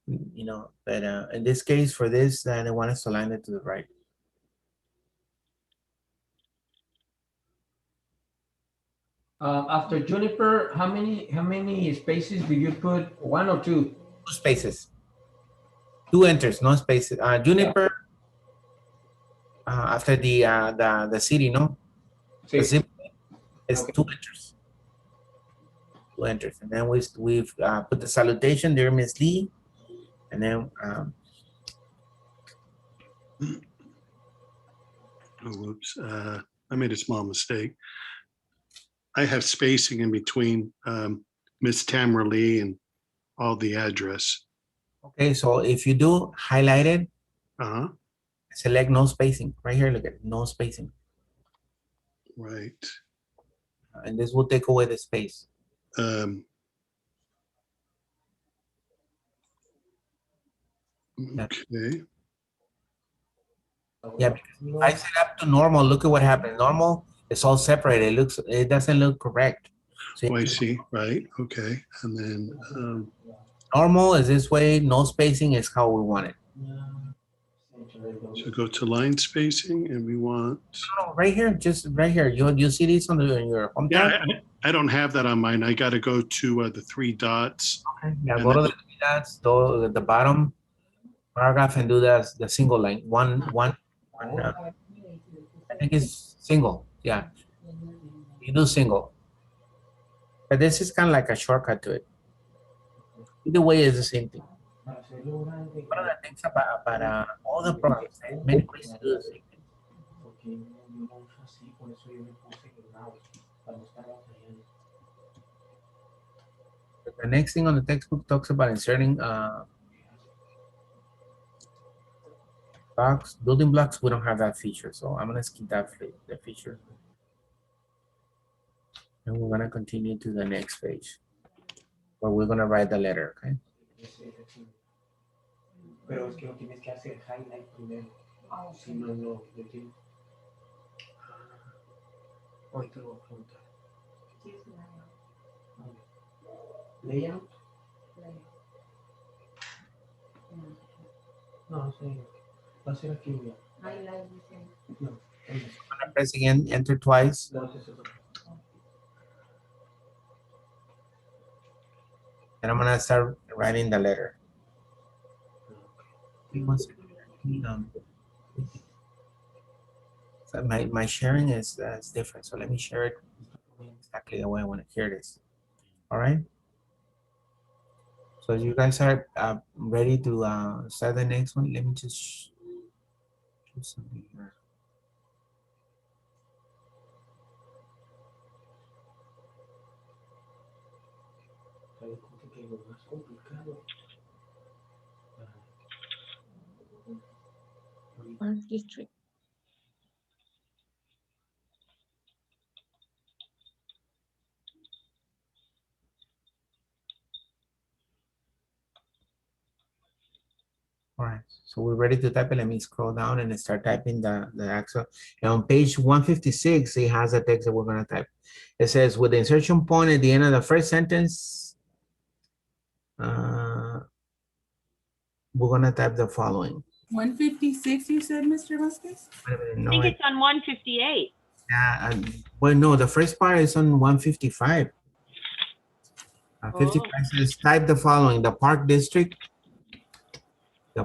you know, but in this case, for this, they want us to align it to the right. After Juniper, how many spaces do you put? 1 or 2? 2 spaces. 2 enters, no spaces. Juniper, after the city, no? The zip is okay. 2 enters. 2 enters. And then we've put the salutation, dear Miss Lee. And then Oh, whoops. I made a small mistake. I have spacing in between Miss Tamara Lee and all the address. okay, so if you do highlight it, select no spacing. Right here, look at no spacing. Right. And this will take away the space. Okay. Yeah, because I set up to normal. Look at what happened. Normal, it's all separated. It doesn't look correct. So I see. Right. Okay. And then normal is this way. No spacing is how we want it. So go to line spacing, and we want. No, right here, just right here. You see these on your home tab? Yeah, I don't have that on mine. I got to go to the 3 dots. Okay. Yeah, go to the 3 dots. Go to the bottom. paragraph and do the single line. One, I think it's single. Yeah, you do single. But this is kind of like a shortcut to it. Either way, it's the same thing. One of the things about all the programs, there's many ways to do the same thing. The next thing on the textbook talks about inserting blocks, building blocks. We don't have that feature, so I'm gonna skip that feature. And we're gonna continue to the next page where we're gonna write the letter, okay? Pero es que lo tienes que hacer highlight primero. Si no, no, ¿me entiendes? Hoy te lo voy a preguntar. Layout. No, sí. Va a ser aquí. No. I'm gonna press again, enter twice. No, eso es otro. And I'm gonna start writing the letter. So my sharing is different. So let me share it exactly the way I want to hear this. All right. So you guys are ready to start the next one. Let me just do something here. Park District. All right, so we're ready to type it. Let me scroll down and start typing the actual. And on page 156, it has a text that we're gonna type. It says, with the insertion point at the end of the first sentence, we're gonna type the following. 156, you said, Mr. Vasquez? Wait a minute, I no, think it's on 158. well, no, the first part is on 155. 55 says, type the following: the Park District,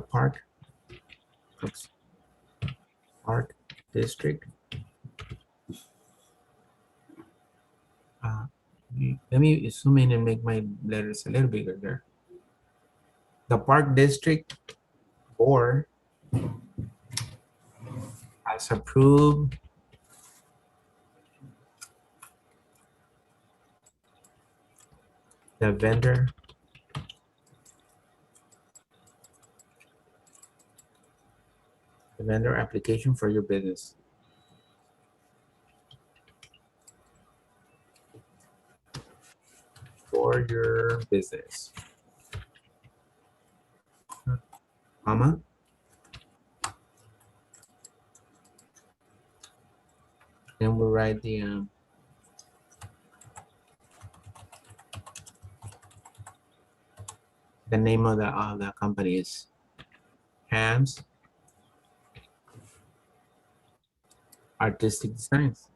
Park District. Let me zoom in and make my letters a little bigger there. The Park District Board has approved the vendor application for your business. For your business. Comma. And we'll write the name of the company is Ham's Artistic Designs.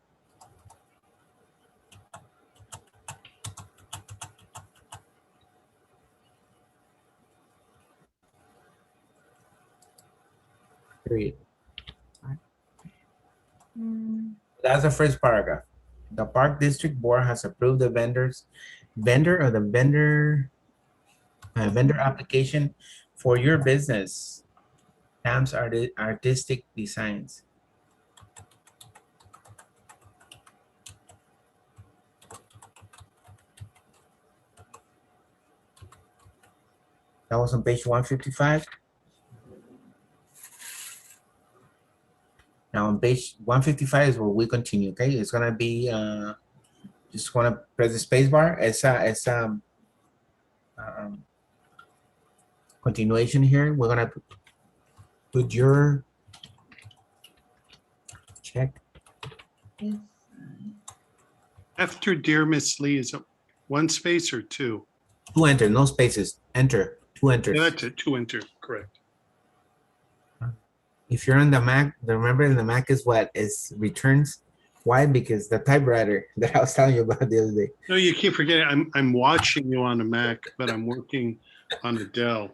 Period. Right. That's the first paragraph. The Park District Board has approved the vendor application for your business, Ham's Artistic Designs. That was on page 155. Now on page 155 is where we continue, okay? It's gonna be, just wanna press the space bar. It's a continuation here. We're gonna put your check. After Dear Miss Lee, is it one space or two? Two enter, no spaces. Enter, two enters. Yeah, that's it, two enter, correct. If you're on the Mac, remember the Mac is what? Is returns. Why? Because the typewriter that I was telling you about the other day. No, you can't forget it. I'm watching you on a Mac, but I'm working on a Dell.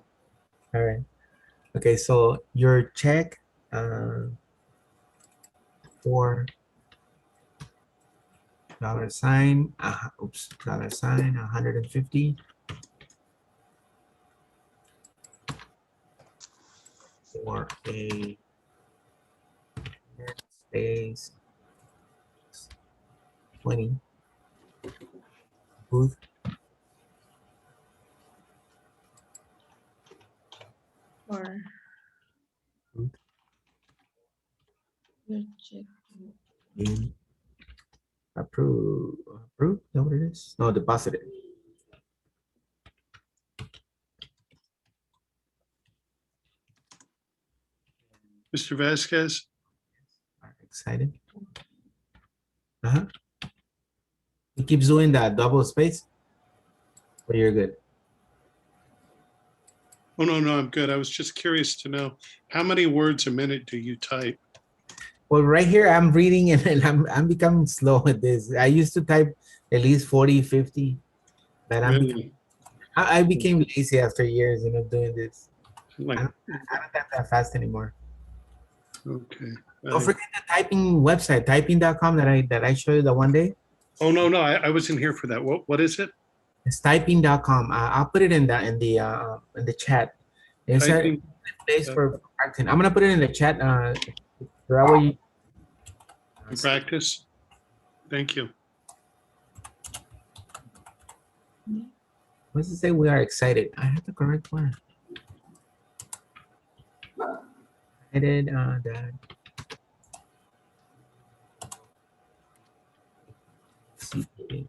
All right. Okay, so your check for $sign, oops, $sign 150 for a space 20 booth. Or Booth you check. in approve. Approve? Is that what it is? No, deposited. Mr. Vasquez, Excited. Uh-huh. It keeps doing that double space, but you're good. oh, no, I'm good. I was just curious to know, how many words a minute do you type? Well, right here, I'm reading and I'm becoming slow at this. I used to type at least 40, 50, but Really? I became lazy after years, doing this. Like, I don't type that fast anymore. okay. Don't forget the typing website, typing.com that I showed you the one day. Oh, no, I wasn't here for that. What is it? It's typing.com. I'll put it in the chat. It's a Typing. place for practicing. I'm gonna put it in the chat. So that way you Practice. Thank you. what does it say? We are excited. I have the correct one. Excited that CPA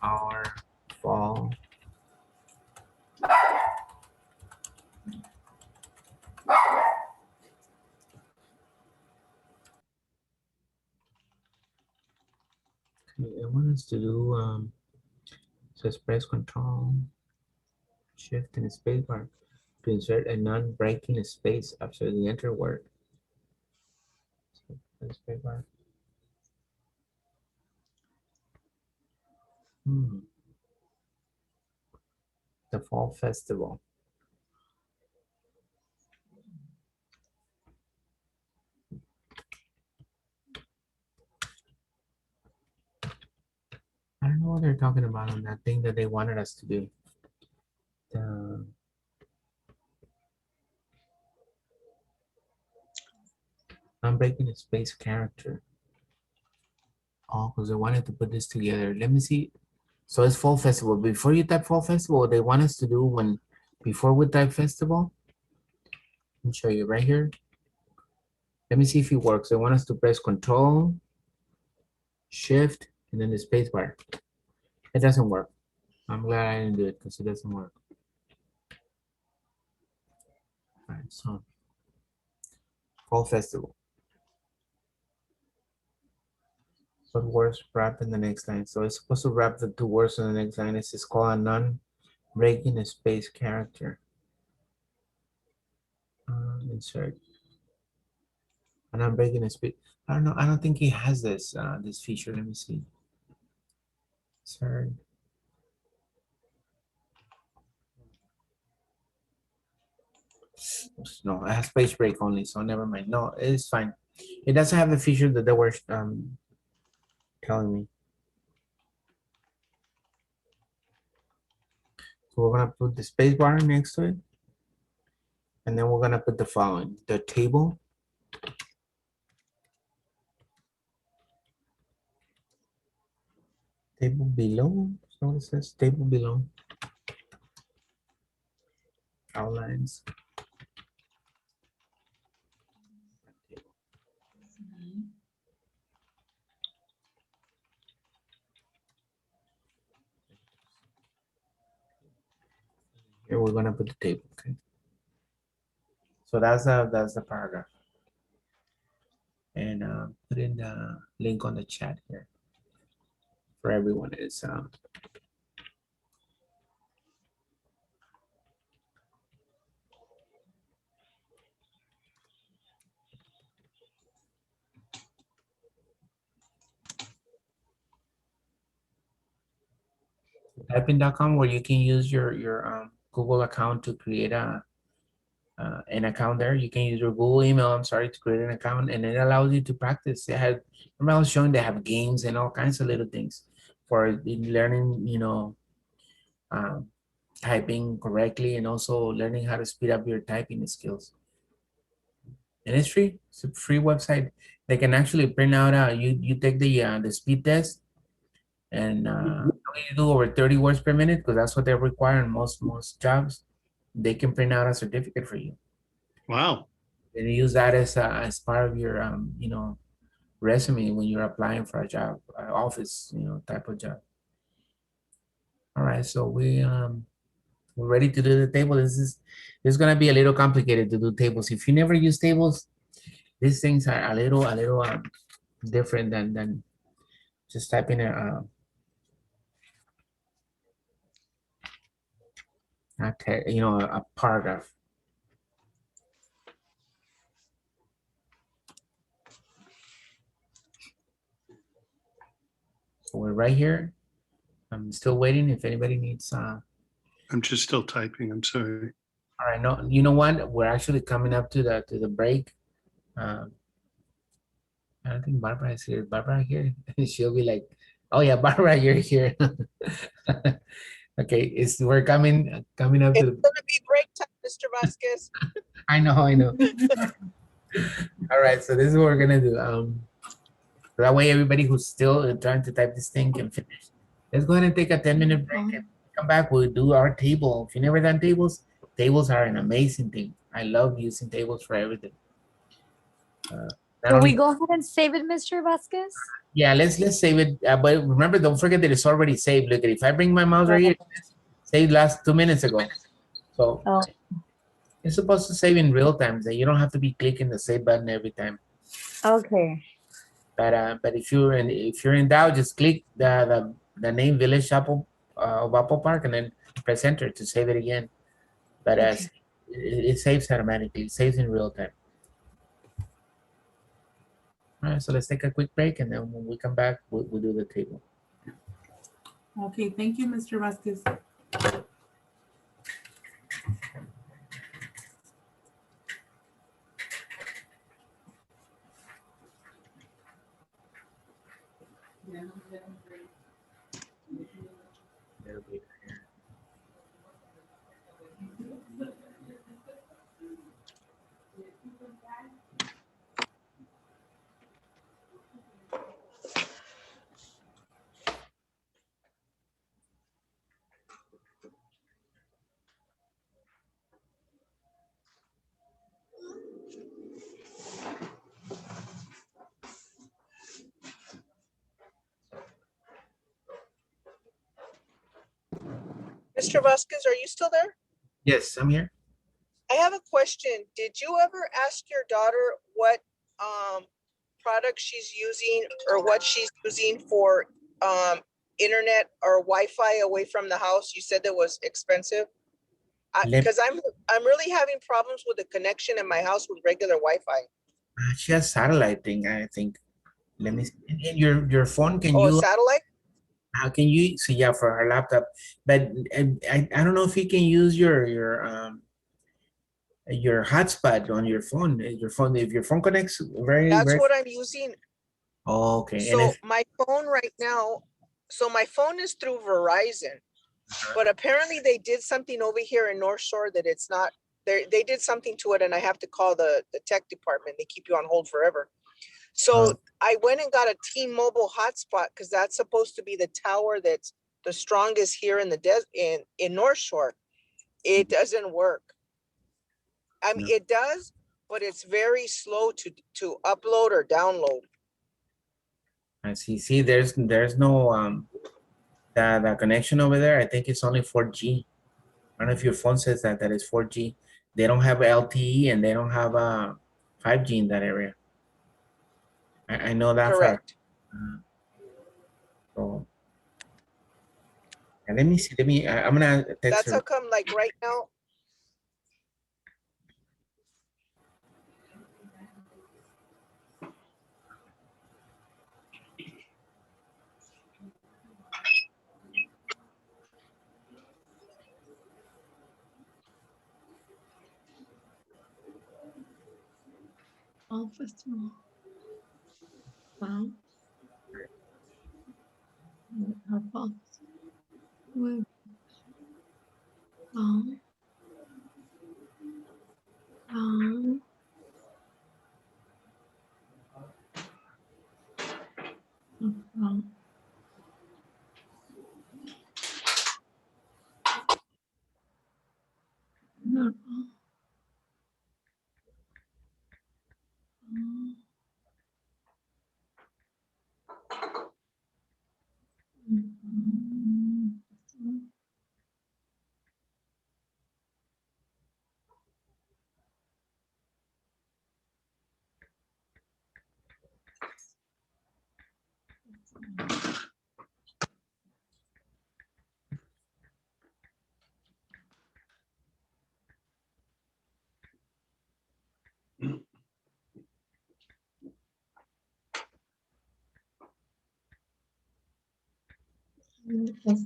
our fall I want us to do says press control shift in the space bar to insert a non-breaking space after the enter word. So, space bar. The fall festival. I don't know what they're talking about on that thing that they wanted us to do. I'm breaking a space character. Oh, because they wanted to put this together. Let me see. So it's fall festival. Before you type fall festival, they want us to do before we type festival. Let me show you right here. Let me see if it works. They want us to press control, shift, and then the space bar. It doesn't work. I'm glad I didn't do it because it doesn't work. All right, so fall festival. What words wrap in the next line? So it's supposed to wrap the two words in the next line. It's just called a non-breaking space character. Insert. And I'm breaking a space. I don't know. I don't think he has this this feature. Let me see. Insert. No, it has space break only, so never mind. No, it's fine. It doesn't have the feature that they were telling me. So we're gonna put the space bar next to it. And then we're gonna put the following. The table. Table below. So it says table below. Outlines. Here we're gonna put the table. Okay. So that's the paragraph. And put in the link on the chat here for everyone. It's typing.com where you can use your Google account to create an account there. You can use your Google email, I'm sorry, to create an account, and it allows you to practice. They had, remember I was showing they have games and all kinds of little things for learning, you know, typing correctly and also learning how to speed up your typing skills. And it's free. It's a free website. They can actually print out. You take the speed test, and you do over 30 words per minute because that's what they require in most jobs. They can print out a certificate for you. Wow. And you use that as part of your you know, resume when you're applying for a job, office, you know, type of job. All right, so we're ready to do the table. This is gonna be a little complicated to do tables. If you never use tables, these things are a little different than just typing you know, a paragraph. So we're right here. I'm still waiting if anybody needs. I'm just still typing. I'm sorry. All right, no, you know what? We're actually coming up to the break. I don't think Barbara is here. Barbara here? She'll be like, "Oh yeah, Barbara, you're here." Okay, we're coming up It's to. gonna be break time, Mr. Vasquez. I know. All right, so this is what we're gonna do. That way, everybody who's still trying to type this thing can finish. Let's go ahead and take a 10-minute break and come back. We'll do our table. If you've never done tables, tables are an amazing thing. I love using tables for everything. Can we go ahead and save it, Mr. Vasquez? Yeah, let's save it. But remember, don't forget that it's already saved. Look, if I bring my mouse right here, saved last 2 minutes ago. So it's supposed to save in real time. So you don't have to be clicking the save button every time. Okay. But if you're in doubt, just click the name Village Apple of Apple Park and then press enter to save it again. But it saves automatically. It saves in real time. All right, so let's take a quick break, and then when we come back, we'll do the table. Okay, thank you, Mr. Vasquez. Mr. Vasquez, are you still there? Yes, I'm here. I have a question. Did you ever ask your daughter what product she's using or what she's using for internet or Wi-Fi away from the house? You said that was expensive. Because I'm really having problems with the connection in my house with regular Wi-Fi. She has satellite thing, I think. Let me see. In your phone, can Oh, you? satellite? How can you? So yeah, for her laptop. But I don't know if you can use your hotspot on your phone. If your phone connects That's what I'm using. Oh, okay. So my phone right now, so my phone is through Verizon, but apparently they did something over here in North Shore that it's not, they did something to it and I have to call the tech department. They keep you on hold forever. So I went and got a T-Mobile hotspot because that's supposed to be the tower that's the strongest here in the in North Shore. It doesn't work. I mean, it does, but it's very slow to upload or download. I see. See, there's no the connection over there. I think it's only 4G. I don't know if your phone says that it's 4G. They don't have LTE and they don't have 5G in that area. I know that. Correct. So and let me see. I'm gonna text That's her. how come, like right now. Office. Found. Our box. Web. Found. Found. Found. Not all. Yes.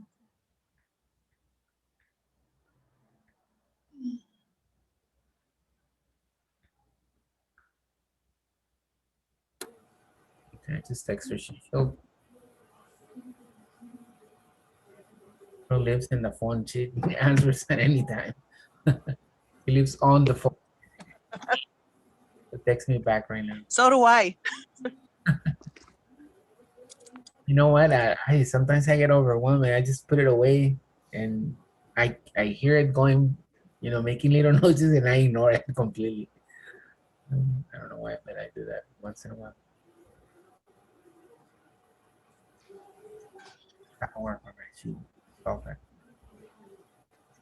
Okay, just text her. She'll lives in the phone. She answers at any time. He lives on the phone. So text me back right now. So do I. You know what? I sometimes I get overwhelmed. I just put it away, and I hear it going, making little noises, and I ignore it completely. I don't know why, but I do that once in a while. Hour, all right, she okay.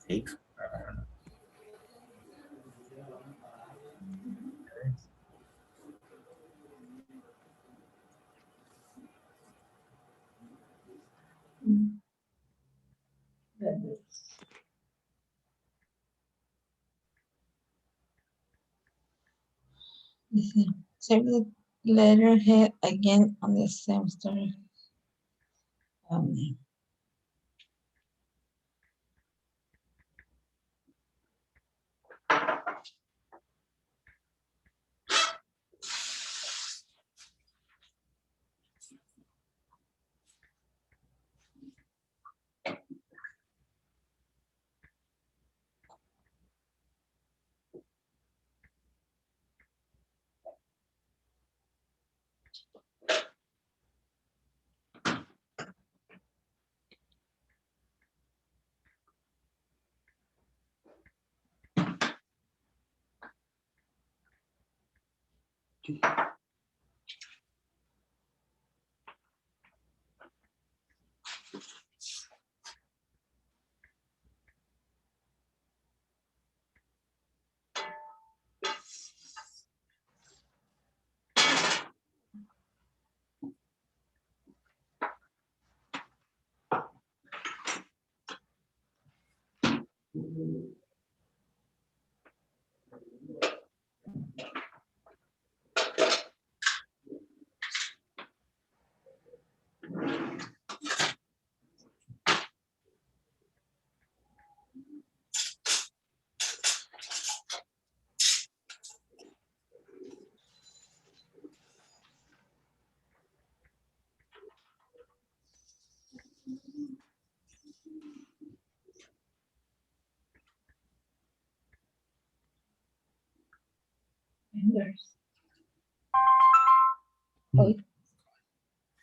Takes, I don't know. Save the letterhead again on the same story. Oh,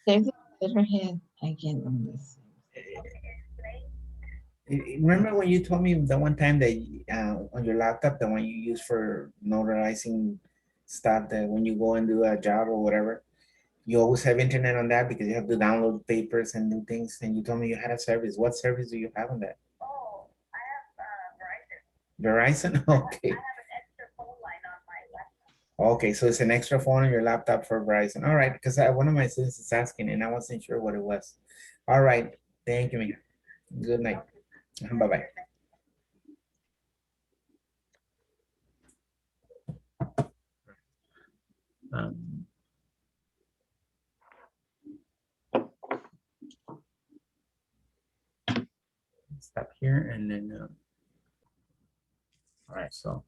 save the letterhead again on this. Remember when you told me the one time that on your laptop, the one you use for notarizing stuff, that when you go and do a job or whatever, you always have internet on that because you have to download papers and do things. And you told me you had a service. What service do you have on that? Oh, I have Verizon. Verizon? Okay. I have an extra phone line on my laptop. Okay, so it's an extra phone on your laptop for Verizon. All right, because one of my students is asking and I wasn't sure what it was. All right, thank you, Miguel. Good night. Bye-bye. Stop here and then all right, so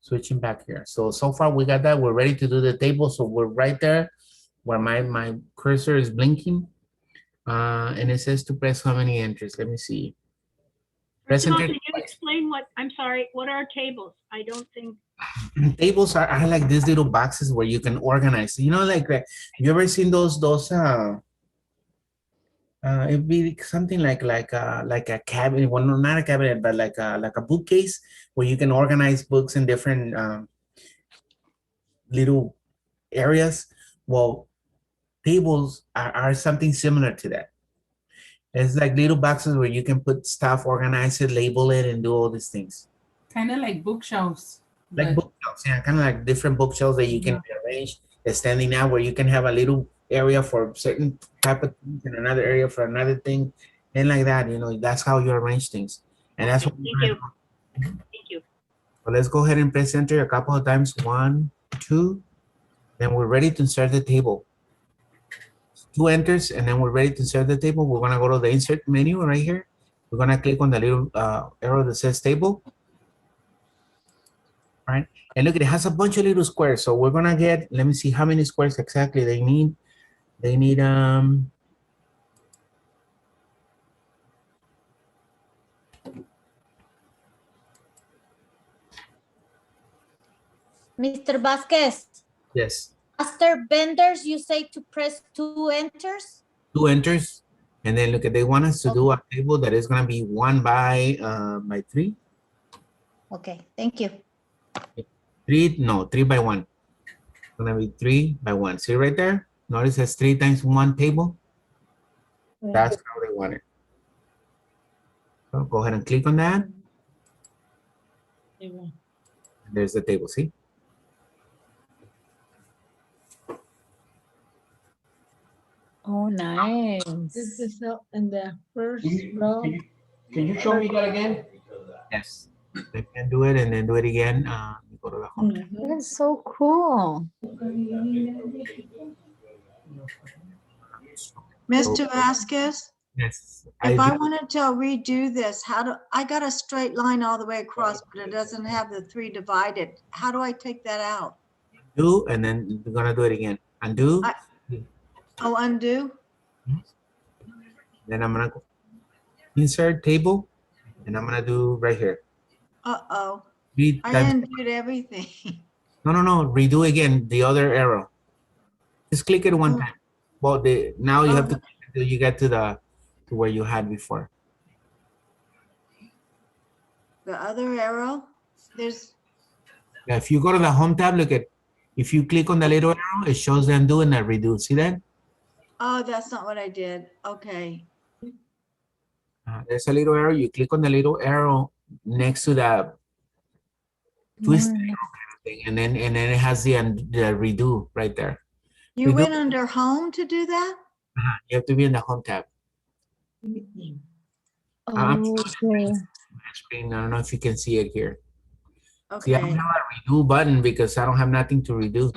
Switching back here. So far we got that. We're ready to do the table. So we're right there where my cursor is blinking. And it says to press how many entries. Let me see. Press Can enter you explain what, I'm sorry, what are tables? I don't think. tables are like these little boxes where you can organize. You know, like you ever seen those it'd be something like a cabinet, well, no, not a cabinet, but like a bookcase where you can organize books in different little areas. Well, tables are something similar to that. It's like little boxes where you can put stuff, organize it, label it, and do all these things. Kind of like bookshelves. Like but- bookshelves, yeah, kind of like different bookshelves that you can arrange, standing out where you can have a little area for certain type of things and another area for another thing, and like that, you know, that's how you arrange things. And that's what Thank you. Thank you. So let's go ahead and press enter a couple of times. 1, 2, then we're ready to insert the table. 2 enters, and then we're ready to insert the table. We're gonna go to the insert menu right here. We're gonna click on the little arrow that says table. Right, and look, it has a bunch of little squares. So we're gonna get, let me see how many squares exactly they need. They need Mr. Vasquez, yes, after vendors, you say to press 2 enters? 2 enters, and then look, they want us to do a table that is gonna be 1 by 3. Okay, thank you. 3 by 1. It's gonna be 3 by 1. See right there? Notice it says 3 times 1 table. That's how they want it. So go ahead and click on that. There's the table, see? Oh, nice. This is in the first Can row. can you show me that again? Yes. They can do it and then do it again. Go to the home tab. That is so cool. Mr. Vasquez, Yes. if I wanted to redo this, I got a straight line all the way across, but it doesn't have the 3 divided. How do I take that out? Do, and then we're gonna do it again. Undo. Oh, undo? Then I'm gonna go insert table, and I'm gonna do right here. Uh-oh. Read I times- undid everything. No, redo again, the other arrow. Just click it one time. Well, now you have to click until you get to where you had before. The other arrow? There's, Yeah, if you go to the home tab, look at, if you click on the little arrow, it shows the undo and the redo. See that? oh, that's not what I did. Okay. There's a little arrow. You click on the little arrow next to the twist arrow kind of thing, and then it has the redo right there. You Redo. went under home to do that? You have to be in the home tab. I'm Okay. screen. I don't know if you can see it here. See, I don't Okay. have a redo button because I don't have nothing to redo.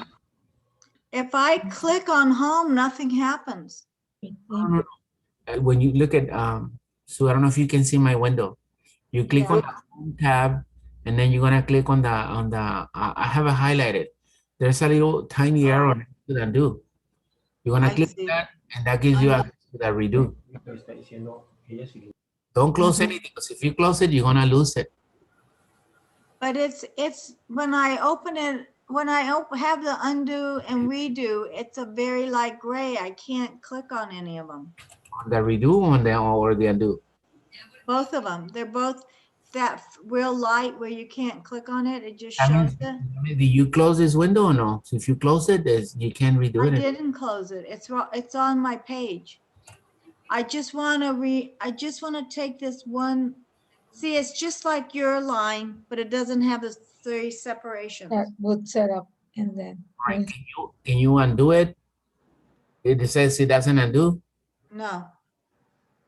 If I click on home, nothing happens. No. When you look at so I don't know if you can see my window. You click on the home tab, and then you're gonna click on the I have it highlighted. There's a little tiny arrow next to the undo. You're gonna click that, and that gives you access to that redo. Don't close anything, because if you close it, you're gonna lose it. But it's when I open it, when I have the undo and redo, it's a very light gray. I can't click on any of them. On the redo or the undo? Both of them. They're both that real light where you can't click on it. It just That shows means- it. Did you close this window or no? So if you close it, you can't redo I it. didn't close it. It's on my page. I just want to take this one. See, it's just like your line, but it doesn't have the 3 separations. That would set up and then. Right. Can you undo it? It says it doesn't undo, No,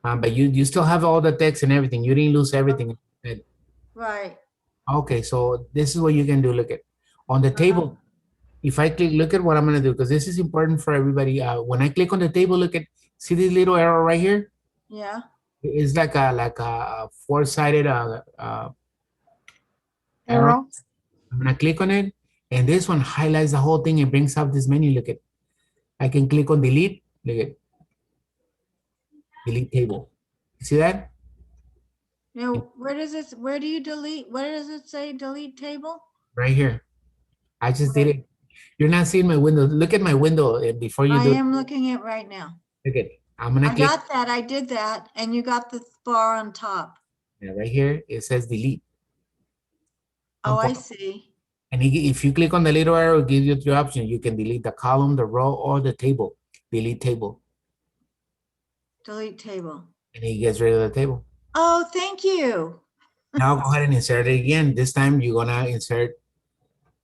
but you still have all the text and everything. You didn't lose everything. right. Okay, so this is what you can do. Look at on the table. If I click, look at what I'm gonna do, because this is important for everybody. When I click on the table, look at, see this little arrow right here? Yeah. It's like a 4-sided arrow. I'm gonna click on it, and this one highlights the whole thing and brings up this menu. Look at, I can click on delete. Look at delete table. You see that? Now, where does it, where do you delete, where does it say delete table? Right here. I just did it. You're not seeing my window. Look at my window before you I do it. am looking at right now. Look at, I'm gonna I click. got that, I did that, and you got the bar on top. Yeah, right here, it says delete. Oh, I see. And if you click on the little arrow, it gives you three options. You can delete the column, the row, or the table. Delete table. Delete table. And it gets rid of the table. Oh, thank you. Now go ahead and insert it again. This time you're gonna insert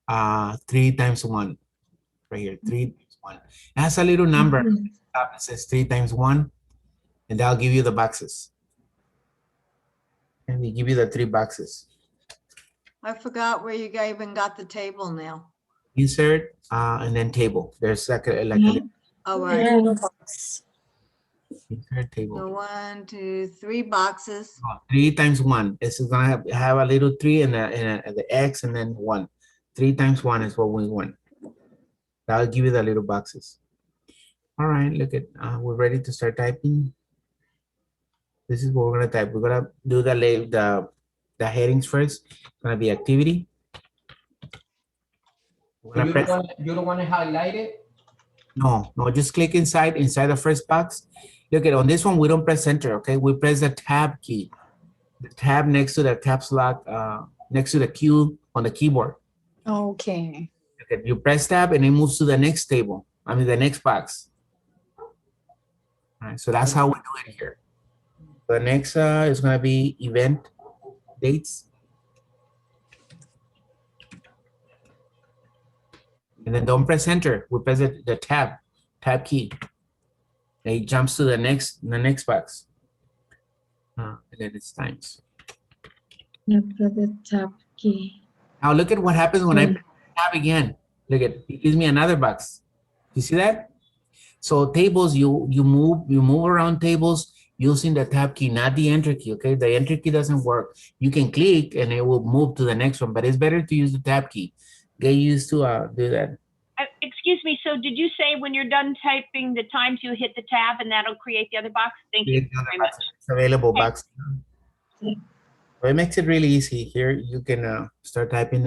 3 times 1. Right here, 3 times 1. It has a little number. It says 3 times 1. And that'll give you the boxes. And they give you the 3 boxes. I forgot where you even got the table now. Insert and then table. There's like a little Oh, right. insert table. So 1, 2, 3 boxes. 3 times 1. It's gonna have a little 3 and the X and then 1. 3 times 1 is what we want. That'll give you the little boxes. All right, look at, we're ready to start typing. This is what we're gonna type. We're gonna do the headings first. It's gonna be activity. So you don't want to highlight it? No, just click inside the first box. Look at, on this one, we don't press enter, okay? We press the tab key. The tab next to the caps lock, next to the Q on the keyboard. Okay. Okay, you press tab and it moves to the next table. I mean, the next box. All right, so that's how we do it here. The next is gonna be event dates. And then don't press enter. We press the tab key. And it jumps to the next box. And then it's times. The tab key. Now look at what happens when I press tab again. Look at, it gives me another box. You see that? So tables, you move around tables using the tab key, not the enter key, okay? The enter key doesn't work. You can click and it will move to the next one, but it's better to use the tab key. Get used to do that. Excuse me, so did you say when you're done typing the times you hit the tab and that'll create the other box? Thank you very much. It's available Okay. box. So it makes it really easy. Here you can start typing.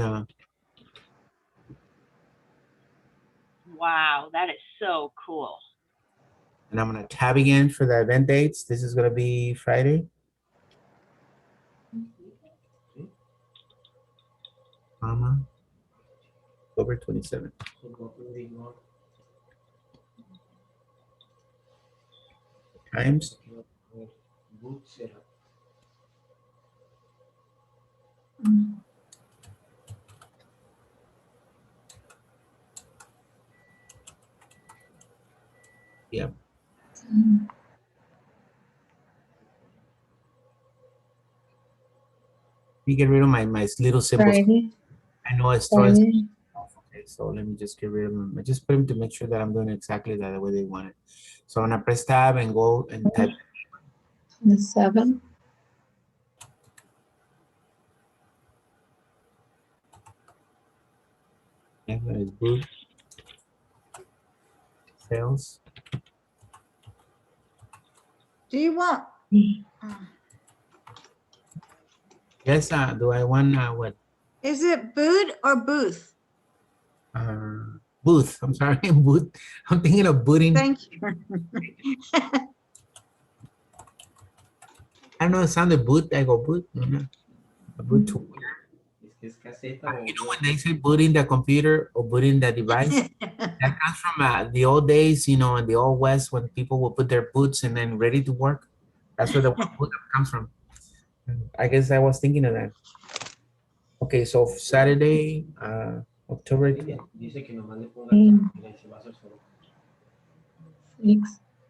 Wow, that is so cool. And I'm gonna tab again for the event dates. This is gonna be Friday. October 27th. Times. Yeah. Let me get rid of my little symbols. Friday. I know it's throwing. Okay, so let me just get rid of them. I just put them to make sure that I'm doing exactly the way they want it. So I'm gonna press tab and go and type. The 7. Yeah, that is good. Sales. Do you want? Yes, do I want what? Is it boot or booth? Booth. I'm sorry, booth. I'm thinking of booting. Thank you. I don't know, it sounded boot. I go boot. No. A boot to where? You know when they say booting the computer or booting the device? That comes from the old days, you know, in the old West when people will put their boots and then ready to work. That's where the word boot comes from. I guess I was thinking of that. Okay, so Saturday, October. Six.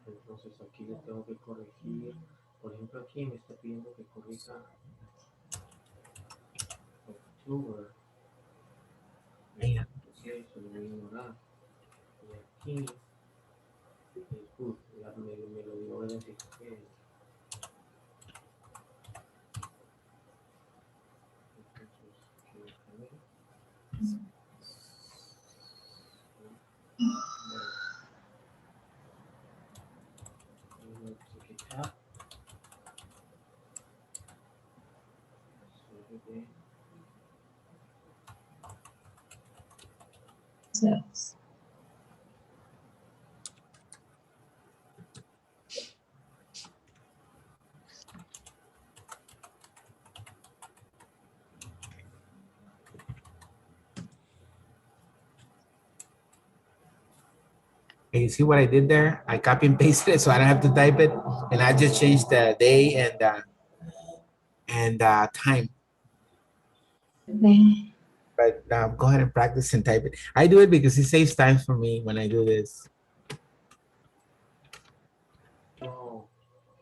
Entonces aquí le tengo que corregir. Por ejemplo, aquí me está pidiendo que corrija October. Yeah. Okay, so lo voy a ignorar. Y aquí el boot, me lo dio en ese papel. Entonces, quiero poner Yes. Okay, you see what I did there? I copy and pasted it so I don't have to type it. And I just changed the day and time. Okay. But go ahead and practice and type it. I do it because it saves time for me when I do this. Oh,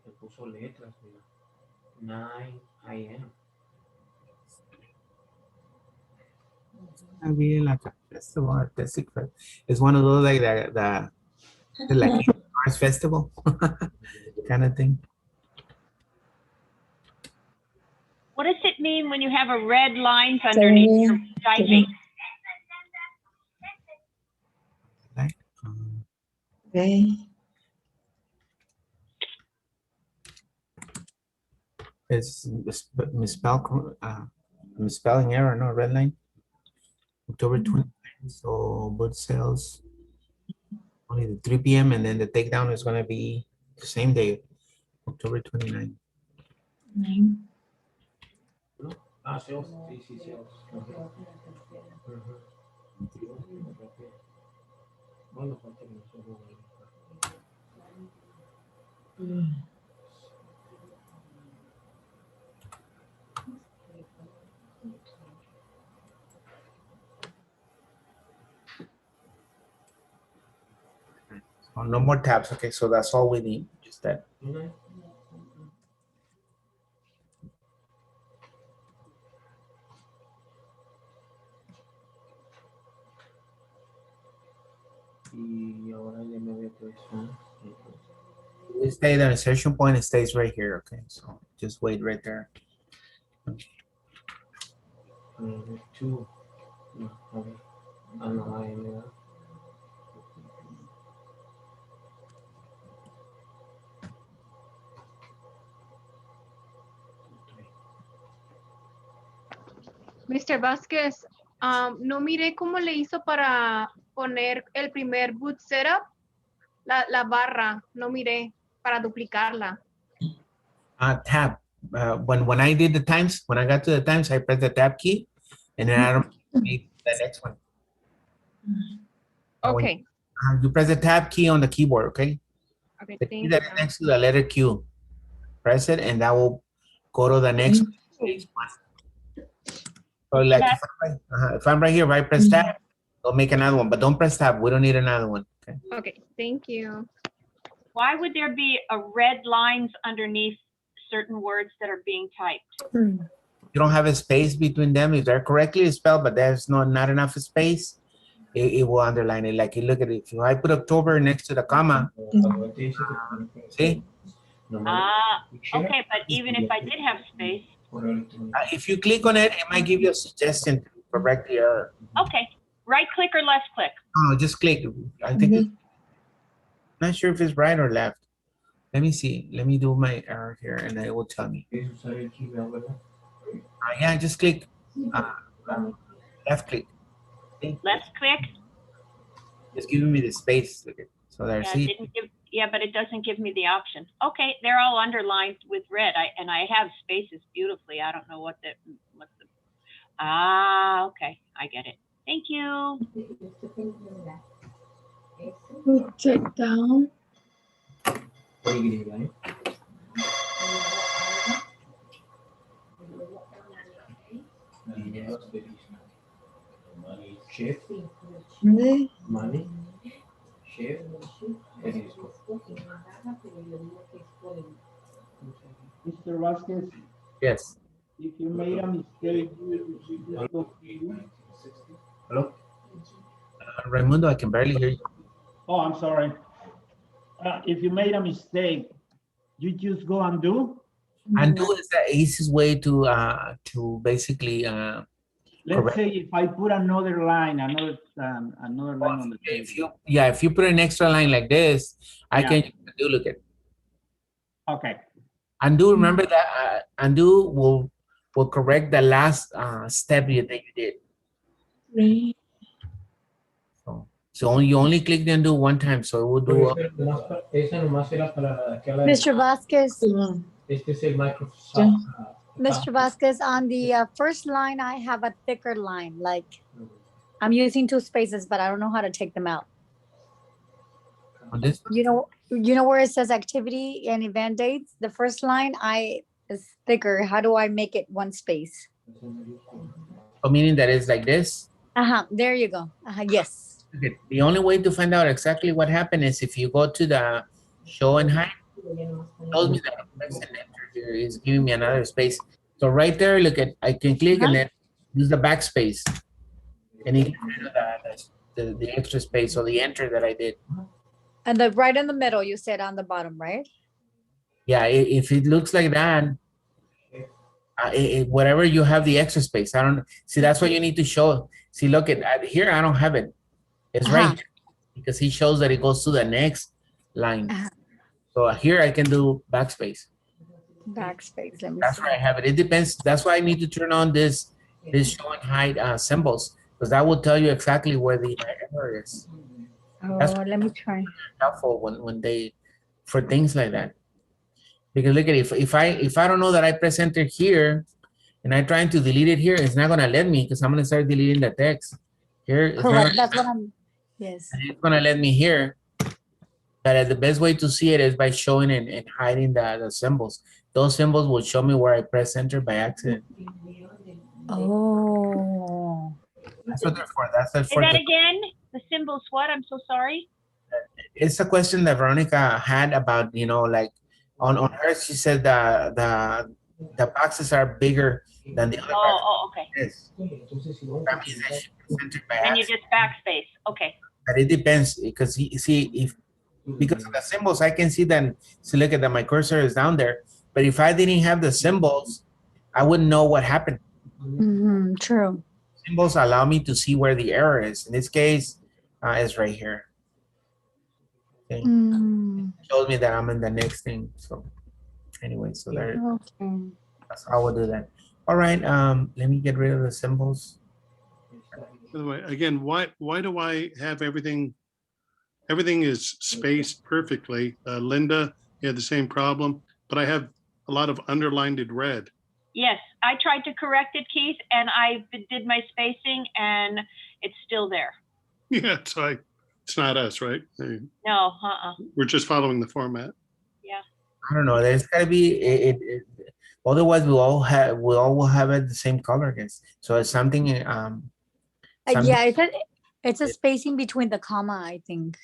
le puso letras, mira. 9 a.m. I really like a festival, artistic festival. It's one of those like the like arts festival kind of thing. What does it mean when you have a red lines underneath your typing? Like, Okay. it's misspelling error, no red line. October 29th, so both sales only the 3 p.m. and then the takedown is gonna be the same day, October 29th. Ah, sales. Sí, sí, sales. Bueno, Oh, no more tabs. Okay, so that's all we need. Just that. Y ahora ya me había puesto. We stay there. Insertion point, it stays right here. Okay, so just wait right there. 2. No, okay. Ah, no, I am. Mr. Vázquez, no miré cómo le hizo para poner el primer boot setup, la barra, no miré para duplicarla. Tab. When I did the times, when I got to the times, I pressed the tab key, and then I don't make the next one. Okay. You press the tab key on the keyboard. Okay. Okay, The key thank that you. is next to the letter Q. Press it, and that will go to the next one. So like if I'm right here, right, press tab, go make another one, but don't press tab. We don't need another one. Okay. Okay, thank you. Why would there be a red lines underneath certain words that are being typed? You don't have a space between them. If they're correctly spelled, but there's not enough space, it will underline it. Like you look at it. If I put October next to the comma, see? Okay, but even if I did have space. If you click on it, it might give you a suggestion to correct the error. Okay, right click or left click? Oh, just click. I think not sure if it's right or left. Let me see. Let me do my error here, and it will tell me. Yeah, just click. Left click. See? Left click. Just giving me the space. So there. Yeah, See. it didn't give, yeah, but it doesn't give me the option. Okay, they're all underlined with red. I have spaces beautifully. I don't know what the. Okay, I get it. Thank you. We'll check down. Shift. Money. Shift. Mr. Vasquez, Yes. if you made a mistake, you just go through. Hello? Raimundo, I can barely hear you. Oh, I'm sorry. If you made a mistake, you just go undo. Undo is the easiest way to basically Let's correct. say if I put another line, another line on the If you put an extra line like this, I can undo. Look at. Okay. Undo. Remember that undo will will correct the last step that you did. So you only click and do one time. So it will do. Mr. Vasquez, Este es el Microsoft. Mr. Vasquez, on the first line, I have a thicker line, like I'm using two spaces, but I don't know how to take them out. On this, You know where it says activity and event dates? The first line is thicker. How do I make it one space? meaning that it's like this. There you go. Yes. Okay. The only way to find out exactly what happened is if you go to the show and hide. It tells me that press and enter here is giving me another space. So right there, look at, I can click and then use the backspace. And it gets rid of the extra space or the enter that I did. And the right in the middle, you said on the bottom, right? Yeah, if it looks like that, whatever you have the extra space, I don't see. That's what you need to show. See, look at here. I don't have it. It's right because he shows that it goes to the next line. So here I can do backspace. Backspace. Let me That's see. where I have it. It depends. That's why I need to turn on this show and hide symbols because that will tell you exactly where the error is. That's let me try. helpful when they for things like that. Because look at it, if I don't know that I press enter here and I'm trying to delete it here, it's not gonna let me because I'm gonna start deleting the text. Here it's Correct. not, That's what I'm. Yes. it's gonna let me here. But the best way to see it is by showing and hiding the symbols. Those symbols will show me where I press enter by accident. Oh. That's what they're for. That's Say for that again. The symbols what? I'm so sorry. it's a question that Veronica had about, like on hers, she said the boxes are bigger than the other boxes. Oh, okay. Yes. That means that she presented by And you accident. just backspace. Okay. But it depends because because of the symbols, I can see them. So look at that, my cursor is down there. But if I didn't have the symbols, I wouldn't know what happened. True. Symbols allow me to see where the error is. In this case, it's right here. Okay. Shows me that I'm in the next thing. So anyway, so there. Okay. That's how I would do that. All right. Let me get rid of the symbols. By the way, again, why do I have everything? Everything is spaced perfectly. Linda, you had the same problem, but I have a lot of underlined in red. Yes, I tried to correct it, Keith, and I did my spacing, and it's still there. Yeah, it's not us, right? No, We're just following the format. Yeah. I don't know. There's gotta be otherwise we all will have it the same color, guys. So it's something. Yeah, it's a spacing between the comma, I think.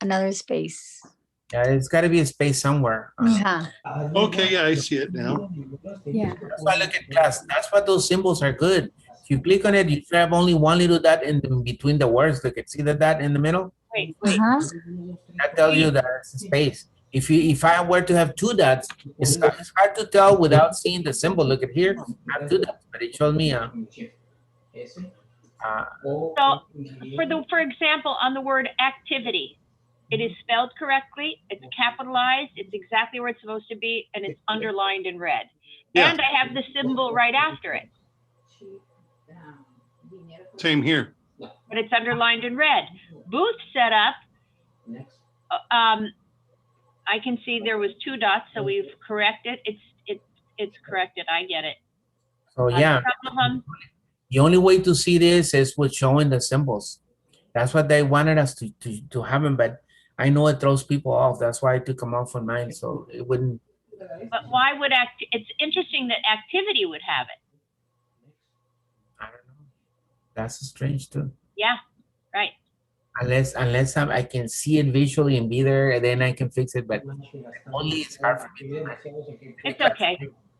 Another space. Yeah, it's got to be a space somewhere. Okay, yeah, I see it now. Yeah. That's why I look at class. That's why those symbols are good. If you click on it, you have only one little dot in between the words. Look at, see the dot in the middle? Wait. That tells you that it's a space. If I were to have two dots, it's hard to tell without seeing the symbol. Look at here, I have two dots, but it shows me So for example, on the word activity, it is spelled correctly, it's capitalized, it's exactly where it's supposed to be, and it's underlined in red. Yeah. And I have the symbol right after it, Same here. but it's underlined in red. Booth setup, I can see there was two dots, so we've corrected. It's corrected. I get it. So yeah, the only way to see this is with showing the symbols. That's what they wanted us to have them, but I know it throws people off. That's why I took them off on mine, so it wouldn't. But why would it's interesting that activity would have it. I don't know. That's strange too. Yeah, right. Unless I can see it visually and be there, and then I can fix it. But only it's hard for me. It's okay.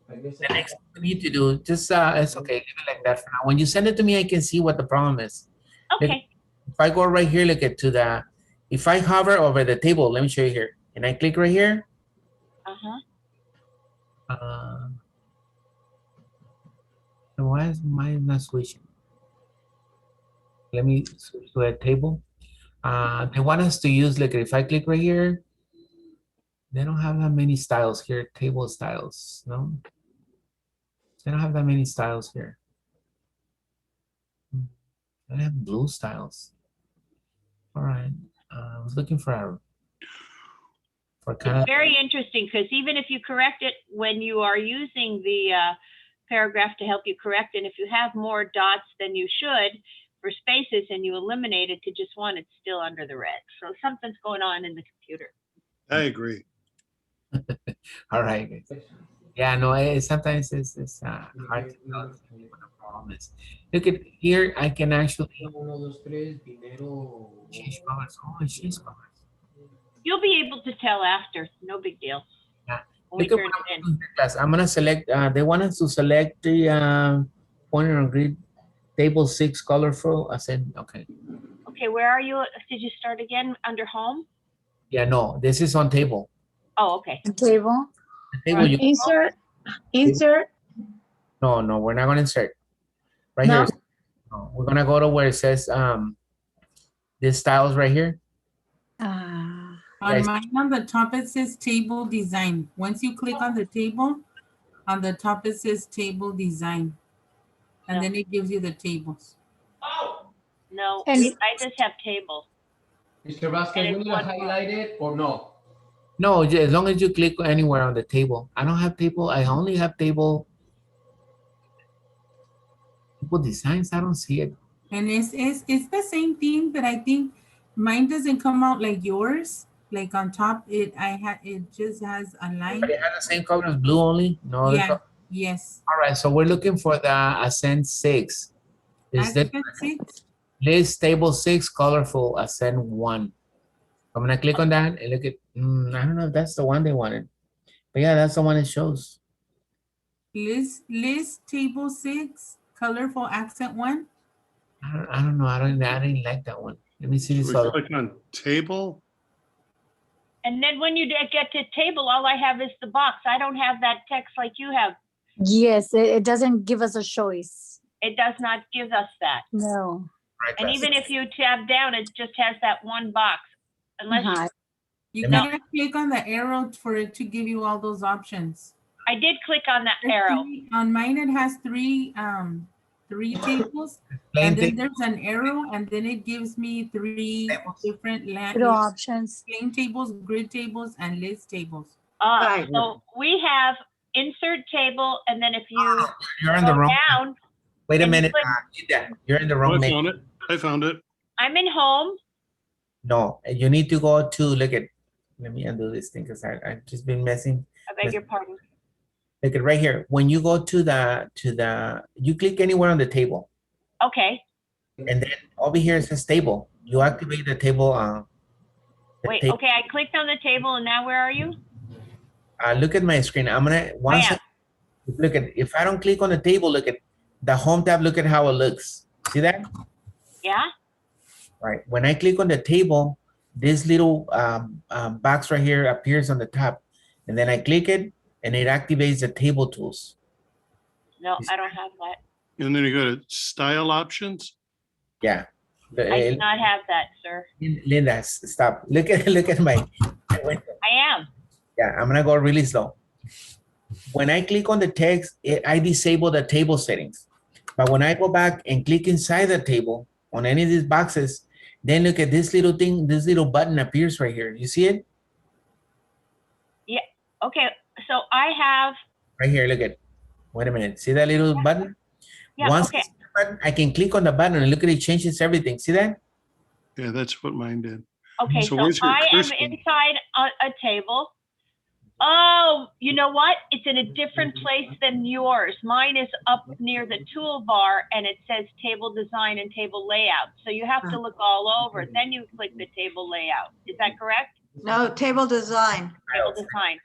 The next thing we need to do, just it's okay, leave it like that for now. When you send it to me, I can see what the problem is. Okay. If I go right here, look at if I hover over the table, let me show you here, and I click right here. Why is mine not switching? Let me switch to a table. They want us to use, like, if I click right here, they don't have that many styles here, table styles, no? I don't have that many styles here. I don't have blue styles. All right. I was looking for kind It's of. very interesting because even if you correct it when you are using the paragraph to help you correct, and if you have more dots than you should for spaces and you eliminate it to just one, it's still under the red. So something's going on in the computer. I agree. All right, guys. Yeah, no, sometimes it's hard to tell what the problem is. Look at here, I can actually change colors. Oh, I change colors. You'll be able to tell after, no big deal. Yeah. When we Look at turn what it I'm in. doing here, class. I'm gonna select. They want us to select the pointer on grid table 6 colorful. I said okay. Okay, where are you? Did you start again under home? Yeah, no, this is on table. Oh, okay. Table. The table you. Insert. No, we're not gonna insert. Right No. here. No, we're gonna go to where it says this styles right here. On Guys. mine, on the top, it says table design. Once you click on the table, on the top, it says table design. And then it gives you the tables. No, And- I just have table. Mr. Vasquez, And you it's need to one highlight it or no? No, as long as you click anywhere on the table. I don't have table. I only have table designs. I don't see it. And it's the same thing, but I think mine doesn't come out like yours. Like on top, it just has a line. But it has the same color as blue only. No other Yeah. color. Yes. All right, so we're looking for the Ascend 6. Is that Accent 6. list table 6 colorful Ascend 1? I'm gonna click on that and look at. I don't know if that's the one they wanted, but yeah, that's the one it shows. List table 6 colorful accent 1. I don't know. I didn't like that one. Let me see this We other. click on table. And then when you get to table, all I have is the box. I don't have that text like you have. Yes, it doesn't give us a choice. It does not give us that. No. Right, And even if you tab down, it just has that one box. Unless Uh-huh. You Let me- gotta click on the arrow for it to give you all those options. I did click on that There's arrow. on mine, it has three tables, Plain and then thing. there's an arrow, and then it gives me 3 different Good options. plain tables, grid tables, and list tables. Right. So we have insert table, and then if you You're in the go wrong. down, Wait a and you minute. click- You're in the Oh, wrong I menu. found it. I found it. I'm in home. No, you need to go to look at. Let me undo this thing because I've just been messing. I beg your pardon. Look at right here. When you go to the you click anywhere on the table, Okay. and then over here it says table. You activate the table. Wait, okay, I clicked on the table, and now where are you? Look at my screen. I'm gonna once. am. Look at if I don't click on the table, look at the home tab. Look at how it looks. See that? Yeah? Right. When I click on the table, this little box right here appears on the top, and then I click it, and it activates the table tools. No, I don't have that. And then you go to style options. Yeah. I do not have that, sir. Linda, stop. Look at my window. I am. Yeah, I'm gonna go really slow. When I click on the text, I disable the table settings. But when I go back and click inside the table on any of these boxes, then look at this little thing, this little button appears right here. You see it? Yeah. Okay. So I have. Right here, look at. Wait a minute. See that little button? Yeah. Once Okay. it's the button, I can click on the button and look at it changes everything. See that? Yeah, that's what mine did. Okay. So So where's your I am cursor? inside a table. Oh, you know what? It's in a different place than yours. Mine is up near the toolbar, and it says table design and table layout. So you have to look all over. Then you click the table layout. Is that correct? No, table design. Table design.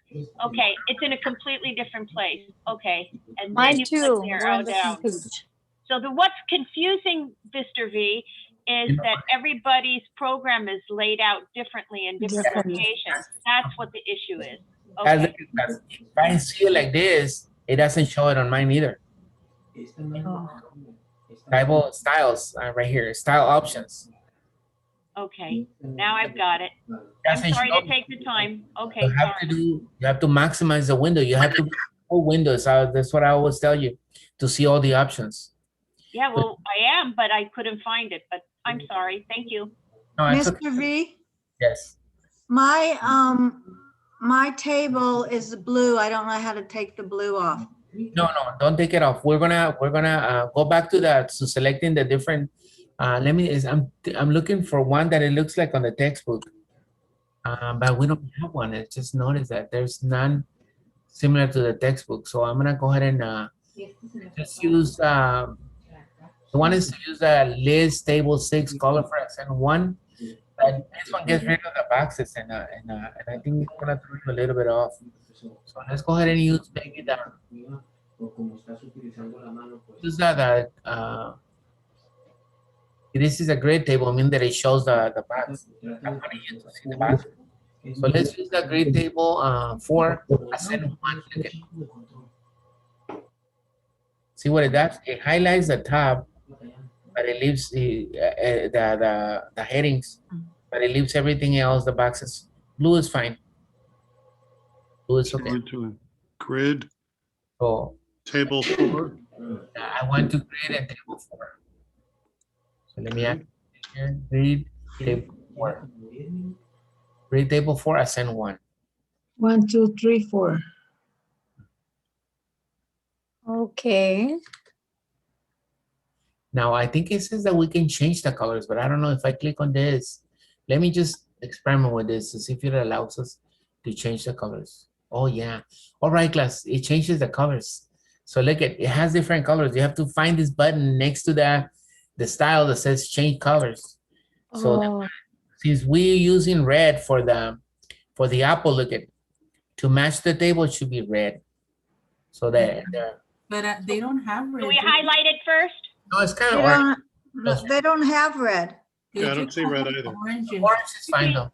Okay, it's in a completely different place. Okay, and then Mine you too. click the We're arrow on the down. same page. So what's confusing, Mr. V, is that everybody's program is laid out differently in different Different. locations. That's what the issue is. Guys, Okay. look at that. If I see it like this, it doesn't show it on mine either. Table styles right here, style options. Okay, now I've got it. I'm Doesn't sorry show. to take the time. Okay, You have sorry. to maximize the window. You have to whole window. So that's what I always tell you, to see all the options. Yeah, well, I am, but I couldn't find it, but I'm sorry. Thank you. No, it's okay. Mr. V, Yes. my, my table is blue. I don't know how to take the blue off. No, don't take it off. We're gonna go back to selecting the different. I'm looking for one that it looks like on the textbook, but we don't have one. I just noticed that there's none similar to the textbook. So I'm gonna go ahead and just use the one is to use the list table 6 color for SN1. And this one gets rid of the boxes and I think it's gonna throw you a little bit off. So let's go ahead and use maybe the this is a grid table, I mean that it shows the box. I want you to see the box. So let's use the grid table for SN1. See what it does? It highlights the top, but it leaves the headings, but it leaves everything else, the boxes. Blue is fine. Blue is okay. Go to grid, So table 4. I want to create a table 4. So let me add here, grid table 4. Grid table 4, ascend 1. 1, 2, 3, 4. Okay. Now I think it says that we can change the colors, but I don't know if I click on this. Let me just experiment with this to see if it allows us to change the colors. Oh yeah. All right, class, it changes the colors. So look at, it has different colors. You have to find this button next to the style that says change colors. So since we're using red for the apple, look at, to match the table, it should be red. So that But they don't have red. Do we highlight it first? no, it's kind of orange. They don't have red. Yeah, I don't see red either. Orange is fine though.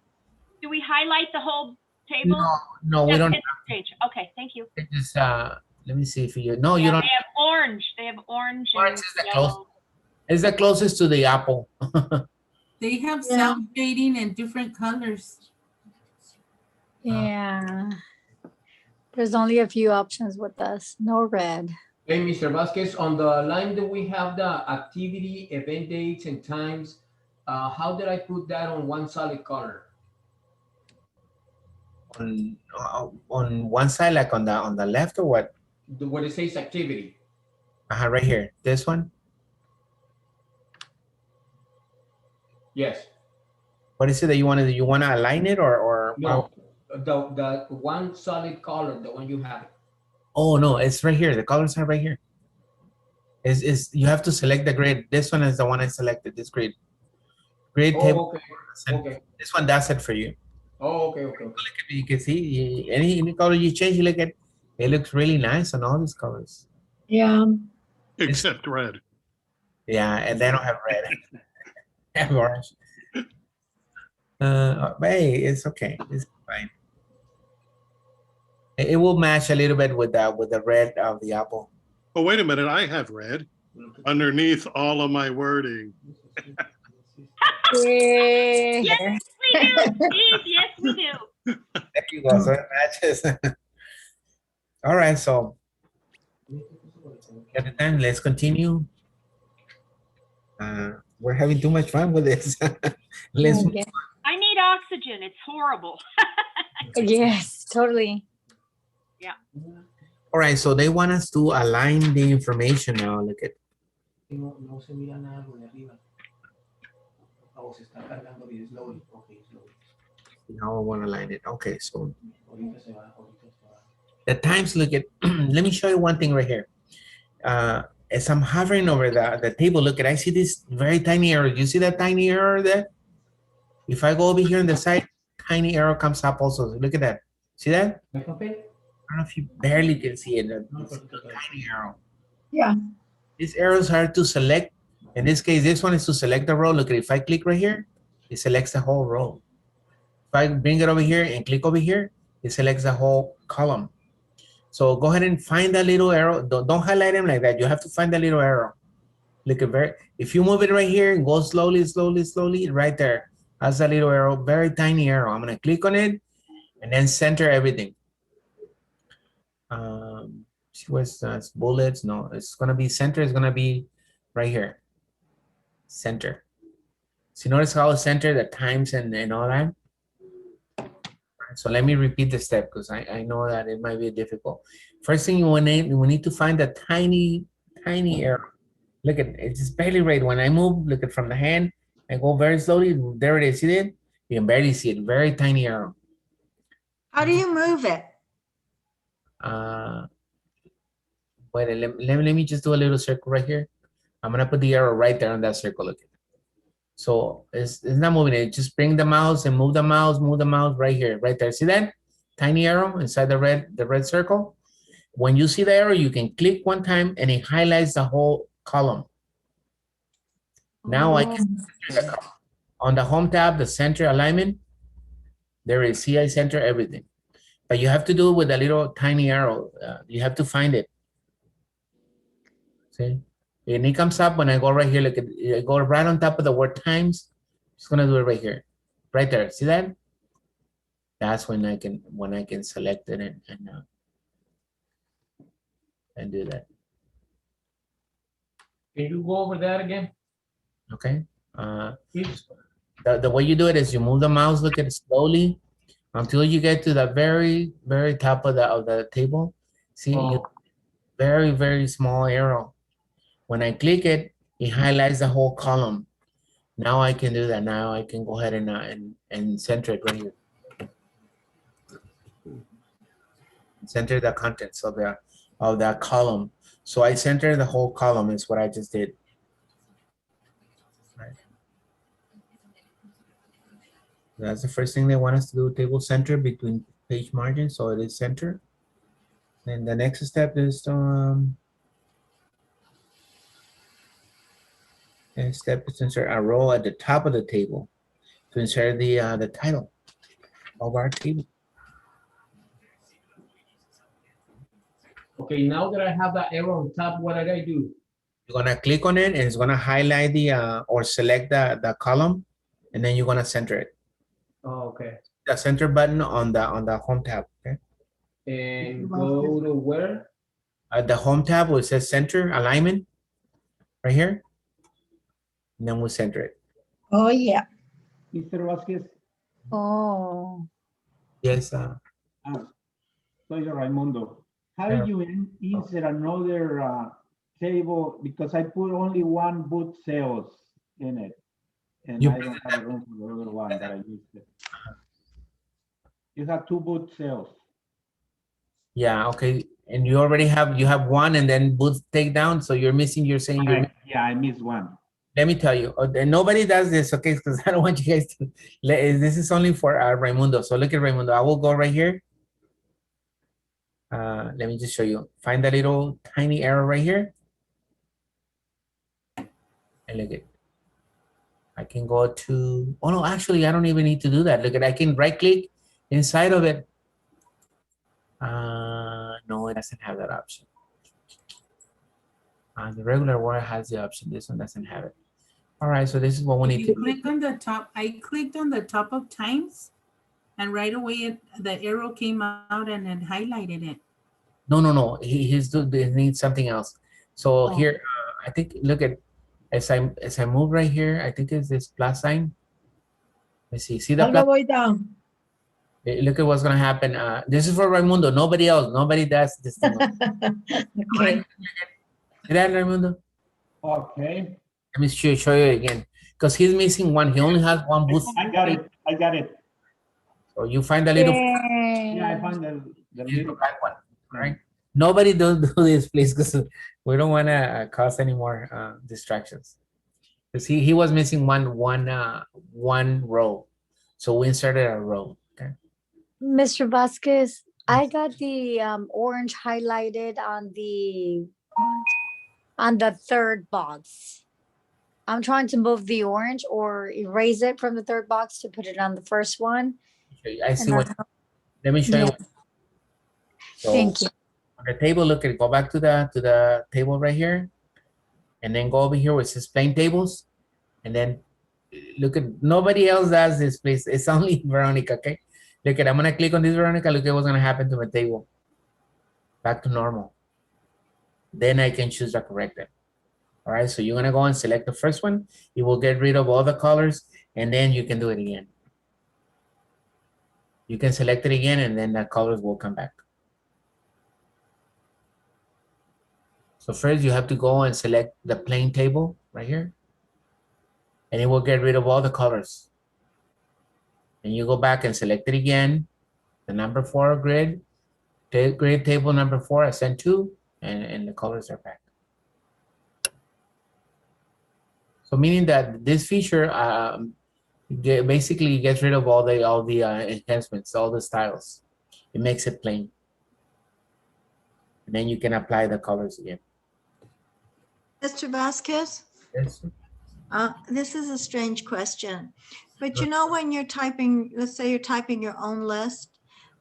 Do we highlight the whole table? No, we don't. Change. Okay, thank you. It just let me see if you. No, Yeah, you don't. They have orange. They have orange. Orange And is the yellow. It's the closest to the apple. They have sound shading and different colors. Yeah. There's only a few options with us. No red. Hey, Mr. Vasquez, on the line that we have the activity, event dates, and times, how did I put that on one solid color? On one side, like on the left or what? What it says activity. Right here. This one. Yes. What is it that you want to do? You want to align it or? No, the one solid color, the one you have. Oh no, it's right here. The colors are right here. Is you have to select the grid. This one is the one I selected. This grid. Grid table. Okay. This one does it for you. Oh, okay. You can see any color you change, you look at. It looks really nice on all these colors. Yeah. Except red. Yeah, and they don't have red. They have orange. But hey, it's okay. It's fine. It will match a little bit with the red of the apple. Oh, wait a minute. I have red underneath all of my wording. Yeah. Yes, we do. Steve, yes, we do. There you go. So it matches. All right. So at the time, let's continue. We're having too much fun with this. Let's. Yeah. I need oxygen. It's horrible. Yes, totally. Yeah. All right. So they want us to align the information now. Look at. Now I want to align it. Okay. So the times, look at. Let me show you one thing right here. As I'm hovering over the table, look at, I see this very tiny arrow. You see that tiny arrow there? If I go over here on the side, tiny arrow comes up also. Look at that. See that? I don't know if you barely can see it. It's a tiny arrow. Yeah. These arrows are to select. In this case, this one is to select the row. Look at it. If I click right here, it selects the whole row. If I bring it over here and click over here, it selects the whole column. So go ahead and find that little arrow. Don't highlight them like that. You have to find the little arrow. Look at if you move it right here and go slowly, right there. That's a little arrow, very tiny arrow. I'm gonna click on it and then center everything. See what's bullets? No, it's gonna be center. Is gonna be right here. Center. So notice how center the times and all that. So let me repeat the step because I know that it might be difficult. First thing we need to find the tiny arrow. Look at it, it's barely right. When I move, look at from the hand, I go very slowly. There it is. See it? You can barely see it. Very tiny arrow. How do you move it? Wait, let me just do a little circle right here. I'm gonna put the arrow right there on that circle. Look. So it's not moving it. Just bring the mouse and move the mouse right here, right there. See that? Tiny arrow inside the red circle. When you see the arrow, you can click one time and it highlights the whole column. Now I can on the home tab, the center alignment, there is CI center everything. But you have to do it with a little tiny arrow. You have to find it. See? And it comes up when I go right here, look at I go right on top of the word times. Just gonna do it right here. Right there. See that? That's when I can select it and do that. Can you go over that again? Okay. The way you do it is you move the mouse, look at it slowly until you get to the very, very top of the table. See, you, very, very small arrow. When I click it, it highlights the whole column. Now I can do that. Now I can go ahead and center it right here. Center the contents of that column. So I center the whole column is what I just did. Right. That's the first thing they want us to do, table center between page margins, so it is center. And the next step is to insert a row at the top of the table to insert the title of our table. Okay, now that I have that arrow on top, what did I do? You're gonna click on it and it's gonna highlight or select the column, and then you're gonna center it. Oh, okay. The center button on the home tab. Okay. And go to where? The home tab where it says center alignment, right here. And then we'll center it. Oh, yeah. Mr. Vasquez, Oh. Yes. soy Raimundo. How do you insert another table? Because I put only one boot sales in it. And I don't have room for the other one that I used it. You have two boot sales. Yeah, okay. And you already have one and then boot takedown, so you're missing, you're saying you're yeah, I missed one. Let me tell you, and nobody does this, okay? Because I don't want you guys to, this is only for Raimundo. So look at Raimundo. I will go right here. Let me just show you. Find that little tiny arrow right here. And look at, I can go to, oh no, actually, I don't even need to do that. Look at, I can right click inside of it. No, it doesn't have that option. The regular Word has the option. This one doesn't have it. All right, so this is what we need to do. Click on the top. I clicked on the top of times, and right away the arrow came out and it highlighted it. No. He needs something else. So here, I think, look at, as I move right here, I think it's this plus sign. Let's see. See the All the way down. Look at what's gonna happen. This is for Raimundo. Nobody else. Nobody does this thing. Okay. See that, Raimundo? Okay. Let me show you again. Because he's missing one. He only has one booth. I got it. So you find the little. Yeah, I found the little black one. All right. Nobody do this, please, because we don't want to cause any more distractions. Because he was missing one row. So we inserted a row. Okay. Mr. Vasquez, I got the orange highlighted on the third box. I'm trying to move the orange or erase it from the third box to put it on the first one. Okay, I see what. Let me show you. So thank you. On the table, look at it. Go back to the table right here, and then go over here where it says plain tables, and then look at, nobody else does this, please. It's only Veronica. Okay. Look at, I'm gonna click on this, Veronica. Look at what's gonna happen to my table. Back to normal. then I can choose the correct one. All right, so you're gonna go and select the first one. You will get rid of all the colors, and then you can do it again. You can select it again, and then the colors will come back. So first you have to go and select the plain table right here, and it will get rid of all the colors. And you go back and select it again, the number 4 grid, grid table number 4, ascend 2, and the colors are back. So meaning that this feature basically gets rid of all the enhancements, all the styles. It makes it plain. And then you can apply the colors again. Mr. Vasquez, Yes. this is a strange question, but you know, when you're typing, let's say you're typing your own list,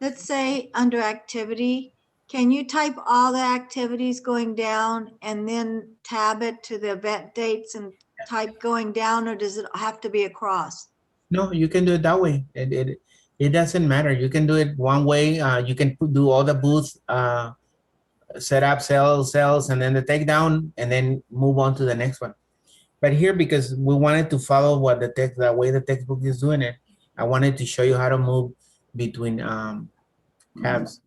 let's say under activity, can you type all the activities going down and then tab it to the event dates and type going down, or does it have to be across? No, you can do it that way. It doesn't matter. You can do it one way. You can do all the booth set up cells, and then the takedown, and then move on to the next one. But here, because we wanted to follow what the way the textbook is doing it, I wanted to show you how to move between tabs.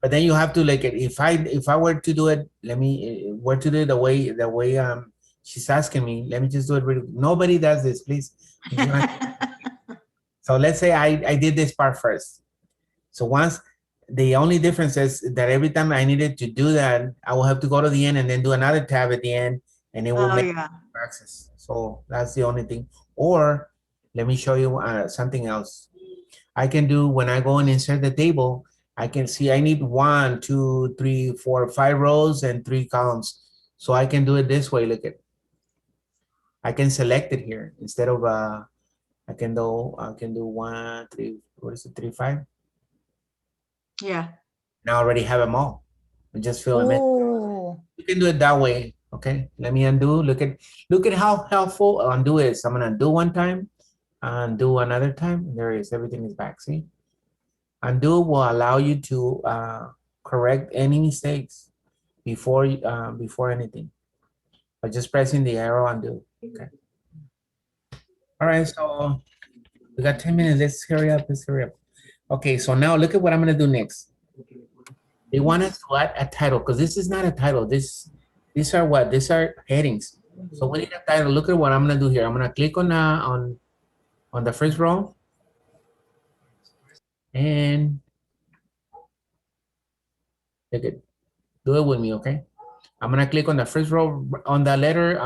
But then you have to, like, if I were to do it, were to do it the way she's asking me, let me just do it really. Nobody does this, please. So let's say I did this part first. So the only difference is that every time I needed to do that, I will have to go to the end and then do another tab at the end, and it will make access. So that's the only thing. Or let me show you something else. I can do, when I go and insert the table, I can see I need 1, 2, 3, 4, 5 rows and 3 columns. So I can do it this way. Look at, I can select it here instead of I can do 1, 3, what is it, 3, 5? Yeah. And I already have them all. I just fill them in. You can do it that way. Okay, let me undo. Look at how helpful undo is. I'm gonna undo one time, undo another time. There it is. Everything is back. See, undo will allow you to correct any mistakes before anything. By just pressing the arrow undo. Okay. All right. So we got 10 minutes. Let's hurry up. Okay. So now look at what I'm gonna do next. They want us to add a title, because this is not a title. These are what? These are headings. So we need a title. Look at what I'm gonna do here. I'm gonna click on the first row, and look it. Do it with me, okay? I'm gonna click on the first row on the letter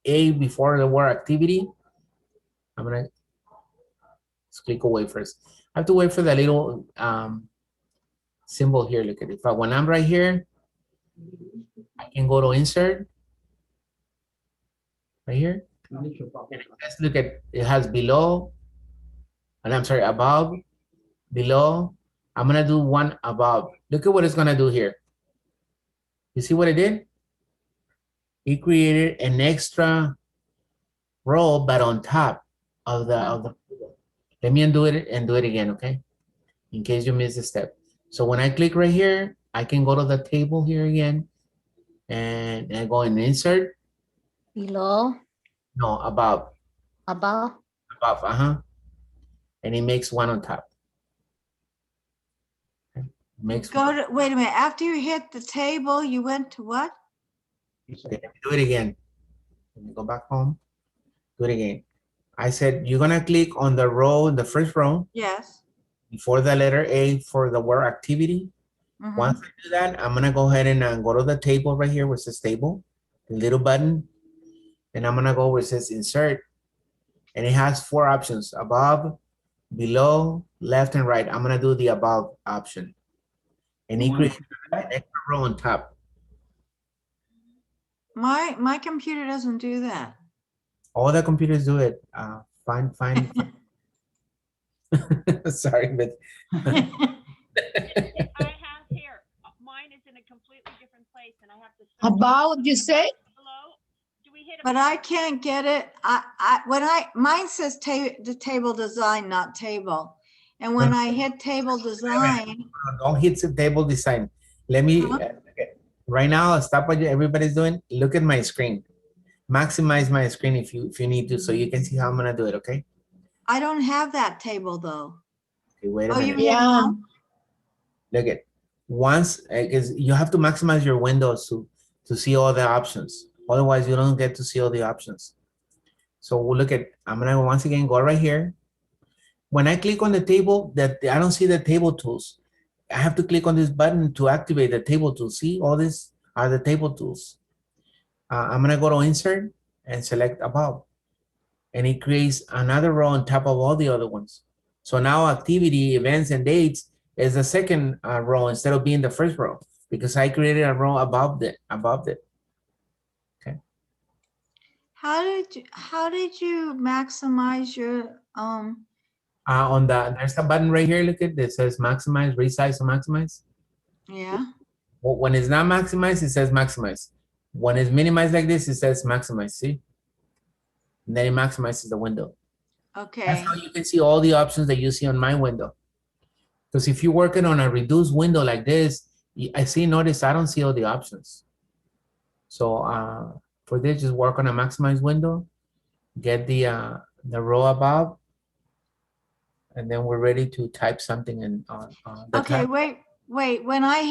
A before the word activity. I'm gonna just click away first. I have to wait for the little symbol here. Look at it. When I'm right here, I can go to insert. Right here. Let's look at, it has below, and I'm sorry, above, below. I'm gonna do one above. Look at what it's gonna do here. You see what it did? It created an extra row, but on top of the. Let me undo it and do it again, okay? In case you missed a step. So when I click right here, I can go to the table here again, and I go and insert. Below. No, above. Above. Above, and it makes one on top. Okay. Makes wait a minute. After you hit the table, you went to what? Okay, do it again. Let me go back home. Do it again. I said you're gonna click on the row, the first row. Yes. Before the letter A for the word activity. Once I do that, I'm gonna go ahead and go to the table right here, which says table, the little button, and I'm gonna go where it says insert, and it has 4 options: above, below, left, and right. I'm gonna do the above option, and it creates an extra row on top. My computer doesn't do that. All the computers do it. Fine. Sorry, but I have here, mine is in a completely different place, and I have to. About, you say? Below, do we hit? But I can't get it. Mine says the table design, not table. And when I hit table design. Don't hit the table design. Let me, okay. Right now, stop what everybody's doing. Look at my screen. Maximize my screen if you need to, so you can see how I'm gonna do it. Okay. I don't have that table though. Okay, wait a Oh, you minute. mean at Yeah. home? Look at once because you have to maximize your windows to see all the options. Otherwise, you don't get to see all the options. So we'll look at. I'm gonna once again go right here. When I click on the table, that I don't see the table tools. I have to click on this button to activate the table tools. See, all these are the table tools. I'm gonna go to insert and select above, and it creates another row on top of all the other ones. So now activity, events, and dates is the second row instead of being the first row because I created a row above it. Okay. How did you maximize your On there's a button right here. Look at this. Says maximize, resize, or maximize. yeah? Well, when it's not maximized, it says maximize. When it's minimized like this, it says maximize. See? And then it maximizes the window. Okay. That's how you can see all the options that you see on my window. Because if you're working on a reduced window like this, notice I don't see all the options. So for this, just work on a maximized window, get the row above, and then we're ready to type something in on the Okay, tab. wait. When I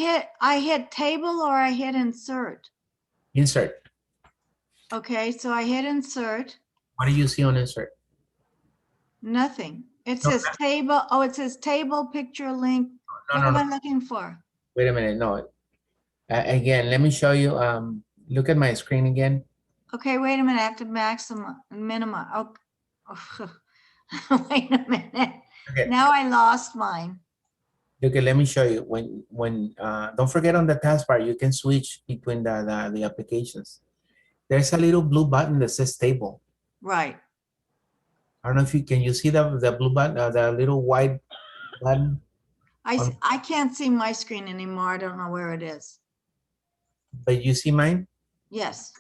hit table or I hit insert. Insert. Okay, so I hit insert. What do you see on insert? Nothing. It No, says table. Oh, it says table picture link. No, What no, am I no. looking for? Wait a minute. No. Again, let me show you. Look at my screen again. Okay, wait a minute. I have to maximum, minimum. Oh, wait a minute. Okay. Now I lost mine. Okay, let me show you. When don't forget on the taskbar, you can switch between the applications. There's a little blue button that says table. Right. I don't know if you can see the blue button, the little white button. I can't see my screen anymore. I don't know where it is. But you see mine? Yes.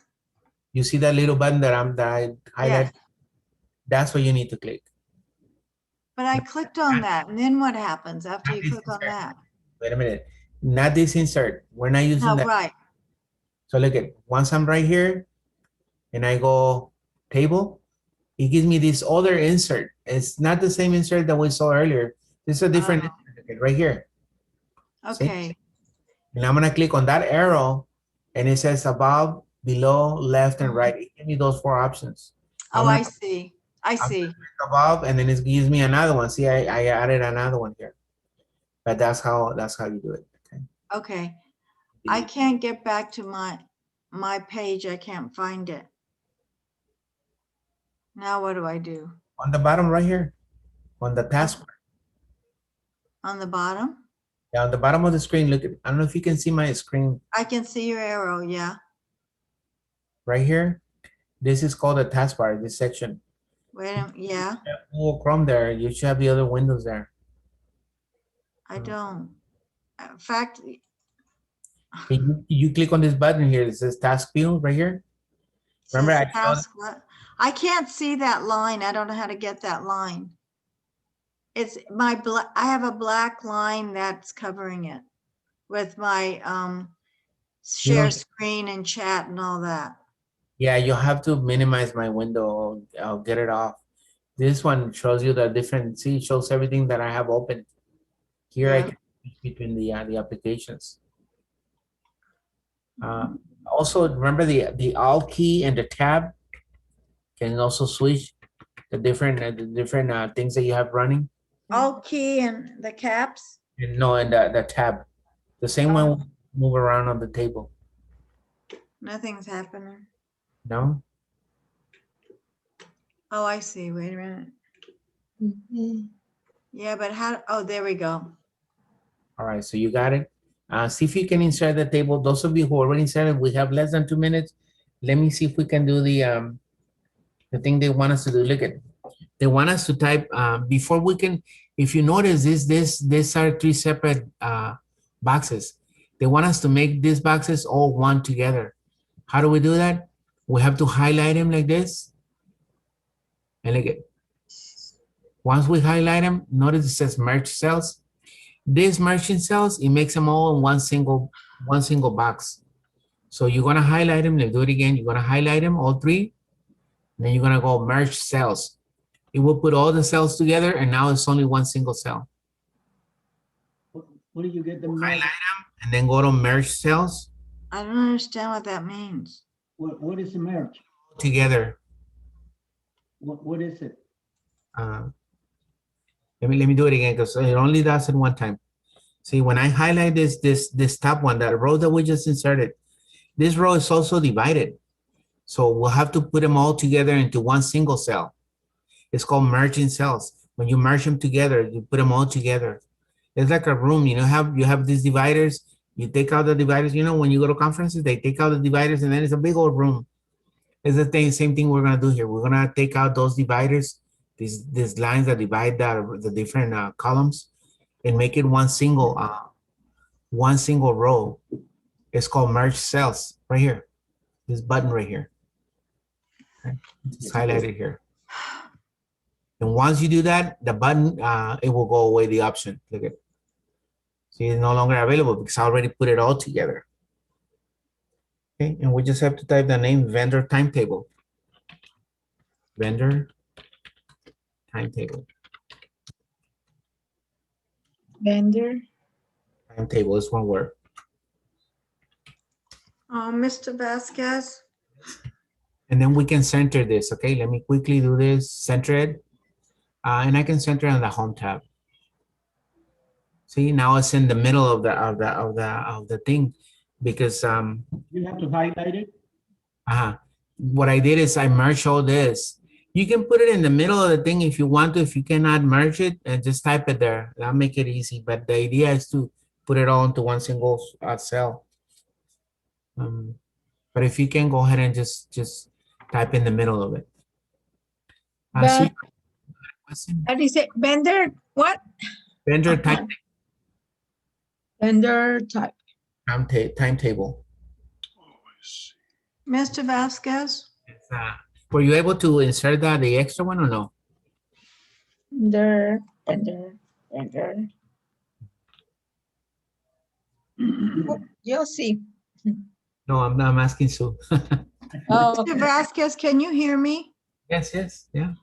You see that little button that I highlighted? Yes. That's what you need to click. But I clicked on that, and then what happens after Not you this click on insert. that? Wait a minute. Not this insert. We're not using No, that. right. So look at once I'm right here and I go table, it gives me this other insert. It's not the same insert that we saw earlier. This is a different insert right here. Okay. See? And I'm gonna click on that arrow and it says above, below, left, and right. It gives me those four options. Oh, I see. I see. Above, and then it gives me another one. See, I added another one here. But that's how you do it. Okay. Okay. I can't get back to my page. I can't find it. Now what do I do? On the bottom right here, on the taskbar. On the bottom? Yeah, on the bottom of the screen, look at, I don't know if you can see my screen I can see your arrow, yeah. right here. This is called the taskbar, this section. Wait a minute, yeah, Google Chrome there, you should have the other windows there. I don't. In fact, You click on this button here, it says task view right here. Remember says I showed, task what? I can't see that line. I don't know how to get that line. It's my black, I have a black line that's covering it with my share screen and chat and all that. yeah, you have to minimize my window. I'll get it off. This one shows you the different, see, it shows everything that I have open. Here I can switch between the applications. Also, remember the Alt key and the tab can also switch the different things that you have running. Alt key and the caps? And no, and the tab. The same one will move around on the table. Nothing's happening. No? Oh, I see. Wait a minute. Yeah, but how, oh, there we go. All right, so you got it. See if you can insert the table. Those of you who already inserted, we have less than 2 minutes. Let me see if we can do the thing they want us to do. Look at, they want us to type before we can. If you notice these are 3 separate boxes. They want us to make these boxes all one together. How do we do that? We have to highlight them like this. And look at, once we highlight them, notice it says merge cells. This merging cells, it makes them all in one single box. So you're gonna highlight them. Let's do it again. You're gonna highlight them, all three. And then you're gonna go merge cells. It will put all the cells together, and now it's only one single cell. What do you get the Highlight merge? them, and then go to merge cells I don't understand what that means. What is the merge? together. What is it? Let me do it again because it only does it one time. See, when I highlight this top one, that row that we just inserted, this row is also divided. So we'll have to put them all together into one single cell. It's called merging cells. When you merge them together, you put them all together. It's like a room, you have these dividers, you take out the dividers, when you go to conferences, they take out the dividers and then it's a big old room. It's the same thing we're gonna do here. We're gonna take out those dividers, these lines that divide the different columns, and make it one single row. It's called merge cells right here. This button right here. Okay. Just highlight it here. And once you do that, the button, it will go away, the option. Look at it. See, it's no longer available because I already put it all together. Okay, and we just have to type the name vendor timetable. Vendor timetable. Vendor. Timetable is one word. Mr. Vasquez, And then we can center this, okay? Let me quickly do this, center it. And I can center it on the home tab. See, now it's in the middle of the thing because You have to highlight it? what I did is I merged all this. You can put it in the middle of the thing if you want to. If you cannot merge it, and just type it there. That'll make it easy. But the idea is to put it all into one single cell. But if you can, go ahead and just type in the middle of it. But, how do you say vendor? What? Vendor type Vendor type. timetable. Mr. Vasquez, Were you able to insert the extra one or no? Vendor. You'll see. No, I'm asking Sue. Oh, Mr. Vasquez, can you hear me? Yes, yeah.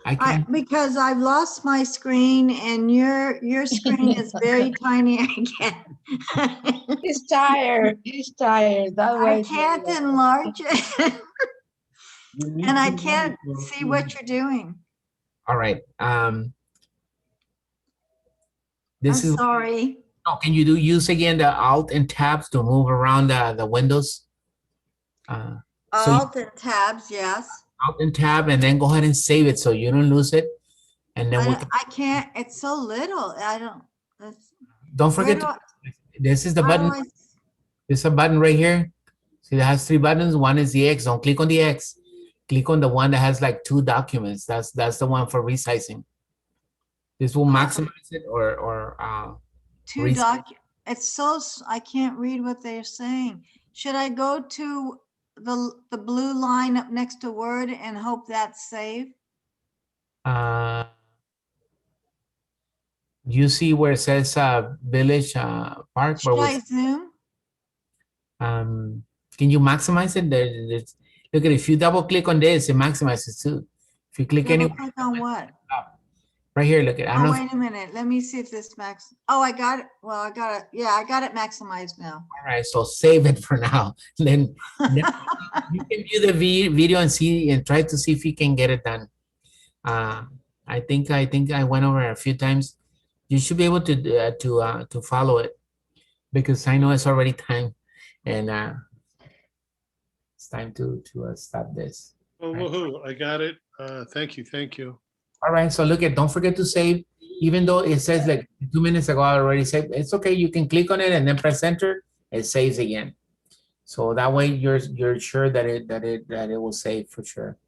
I can. Because I've lost my screen and your screen is very tiny again. he's tired. He's tired. That I way. can't enlarge it. You need And I to can't monitor. see what you're doing. All right. I'm This is. sorry. Oh, can you use again the Alt and tabs to move around the windows? So Alt and tabs, yes. Alt and tab, and then go ahead and save it so you don't lose it. And then we can, I can't, it's so little. I don't. don't forget where this is the how do button. There's a button right here. See, that has 3 buttons. One is the X. Don't click on the X. Click on the one that has like 2 documents. That's the one for resizing. This will maximize it or it's so, I can't read what they're saying. Should I go to the blue line up next to Word and hope that's saved? you see where it says Village Park? Should I zoom? Can you maximize it? Look at it. If you double click on this, it maximizes too. If you click Double anywhere, click on what? right here, look at. I don't Oh, know. wait a minute. Let me see if this max. Oh, I got it. Well, I got it. Yeah, I got it maximized now. All right, so save it for now. Then you can view the video and see and try to see if you can get it done. I think I went over it a few times. You should be able to follow it because I know it's already time, and it's time to stop this. Oh, woohoo, I got it. Thank you. All right, so look at, don't forget to save, even though it says like 2 minutes ago I already saved. It's okay, you can click on it and then press enter, it saves again. So that way you're sure that it will save for sure.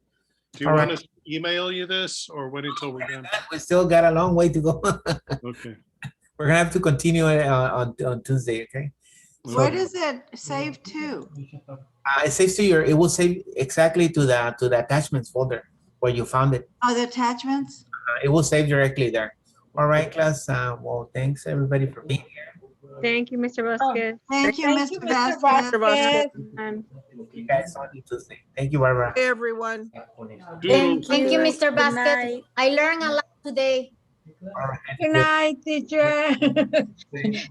Do you want us to email you this or wait until we're done? We still got a long way to go. Okay. We're gonna have to continue it on Tuesday, okay? Where does it save to? It saves to it will save exactly to the attachments folder where you found it. Oh, the attachments? It will save directly there. All right, class. Well, thanks everybody for being here. Thank you, Mr. Vasquez. Thank you, Thank you, Mr. Mr. Vasquez. Vasquez. And You guys on Tuesday. Thank you, Barbara. Hey, everyone. Thank you, Mr. Good Vasquez. night. I learned a lot today. All right. Good night, teacher.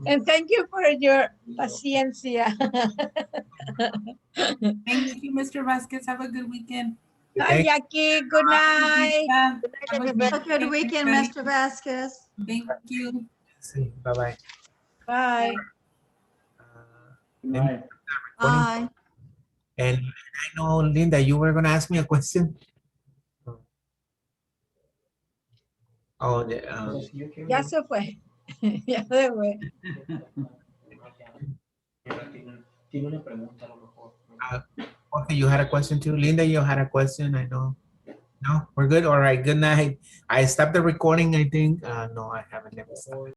And thank you for your paciencia. Thank you, Mr. Vasquez. Have a good weekend. Hi, Jackie. Good night. Have a Have a good weekend, everybody. Mr. Vasquez. Thank you. See, bye-bye. Bye. Let me Right. recording. Bye. And I know, Linda, you were gonna ask me a question. Oh, Ya se fue. Ya se fue. Okay, you had a question too. Linda, you had a question, I know. No, we're good. All right, good night. I stopped the recording, I think. No, I haven't. Never stopped.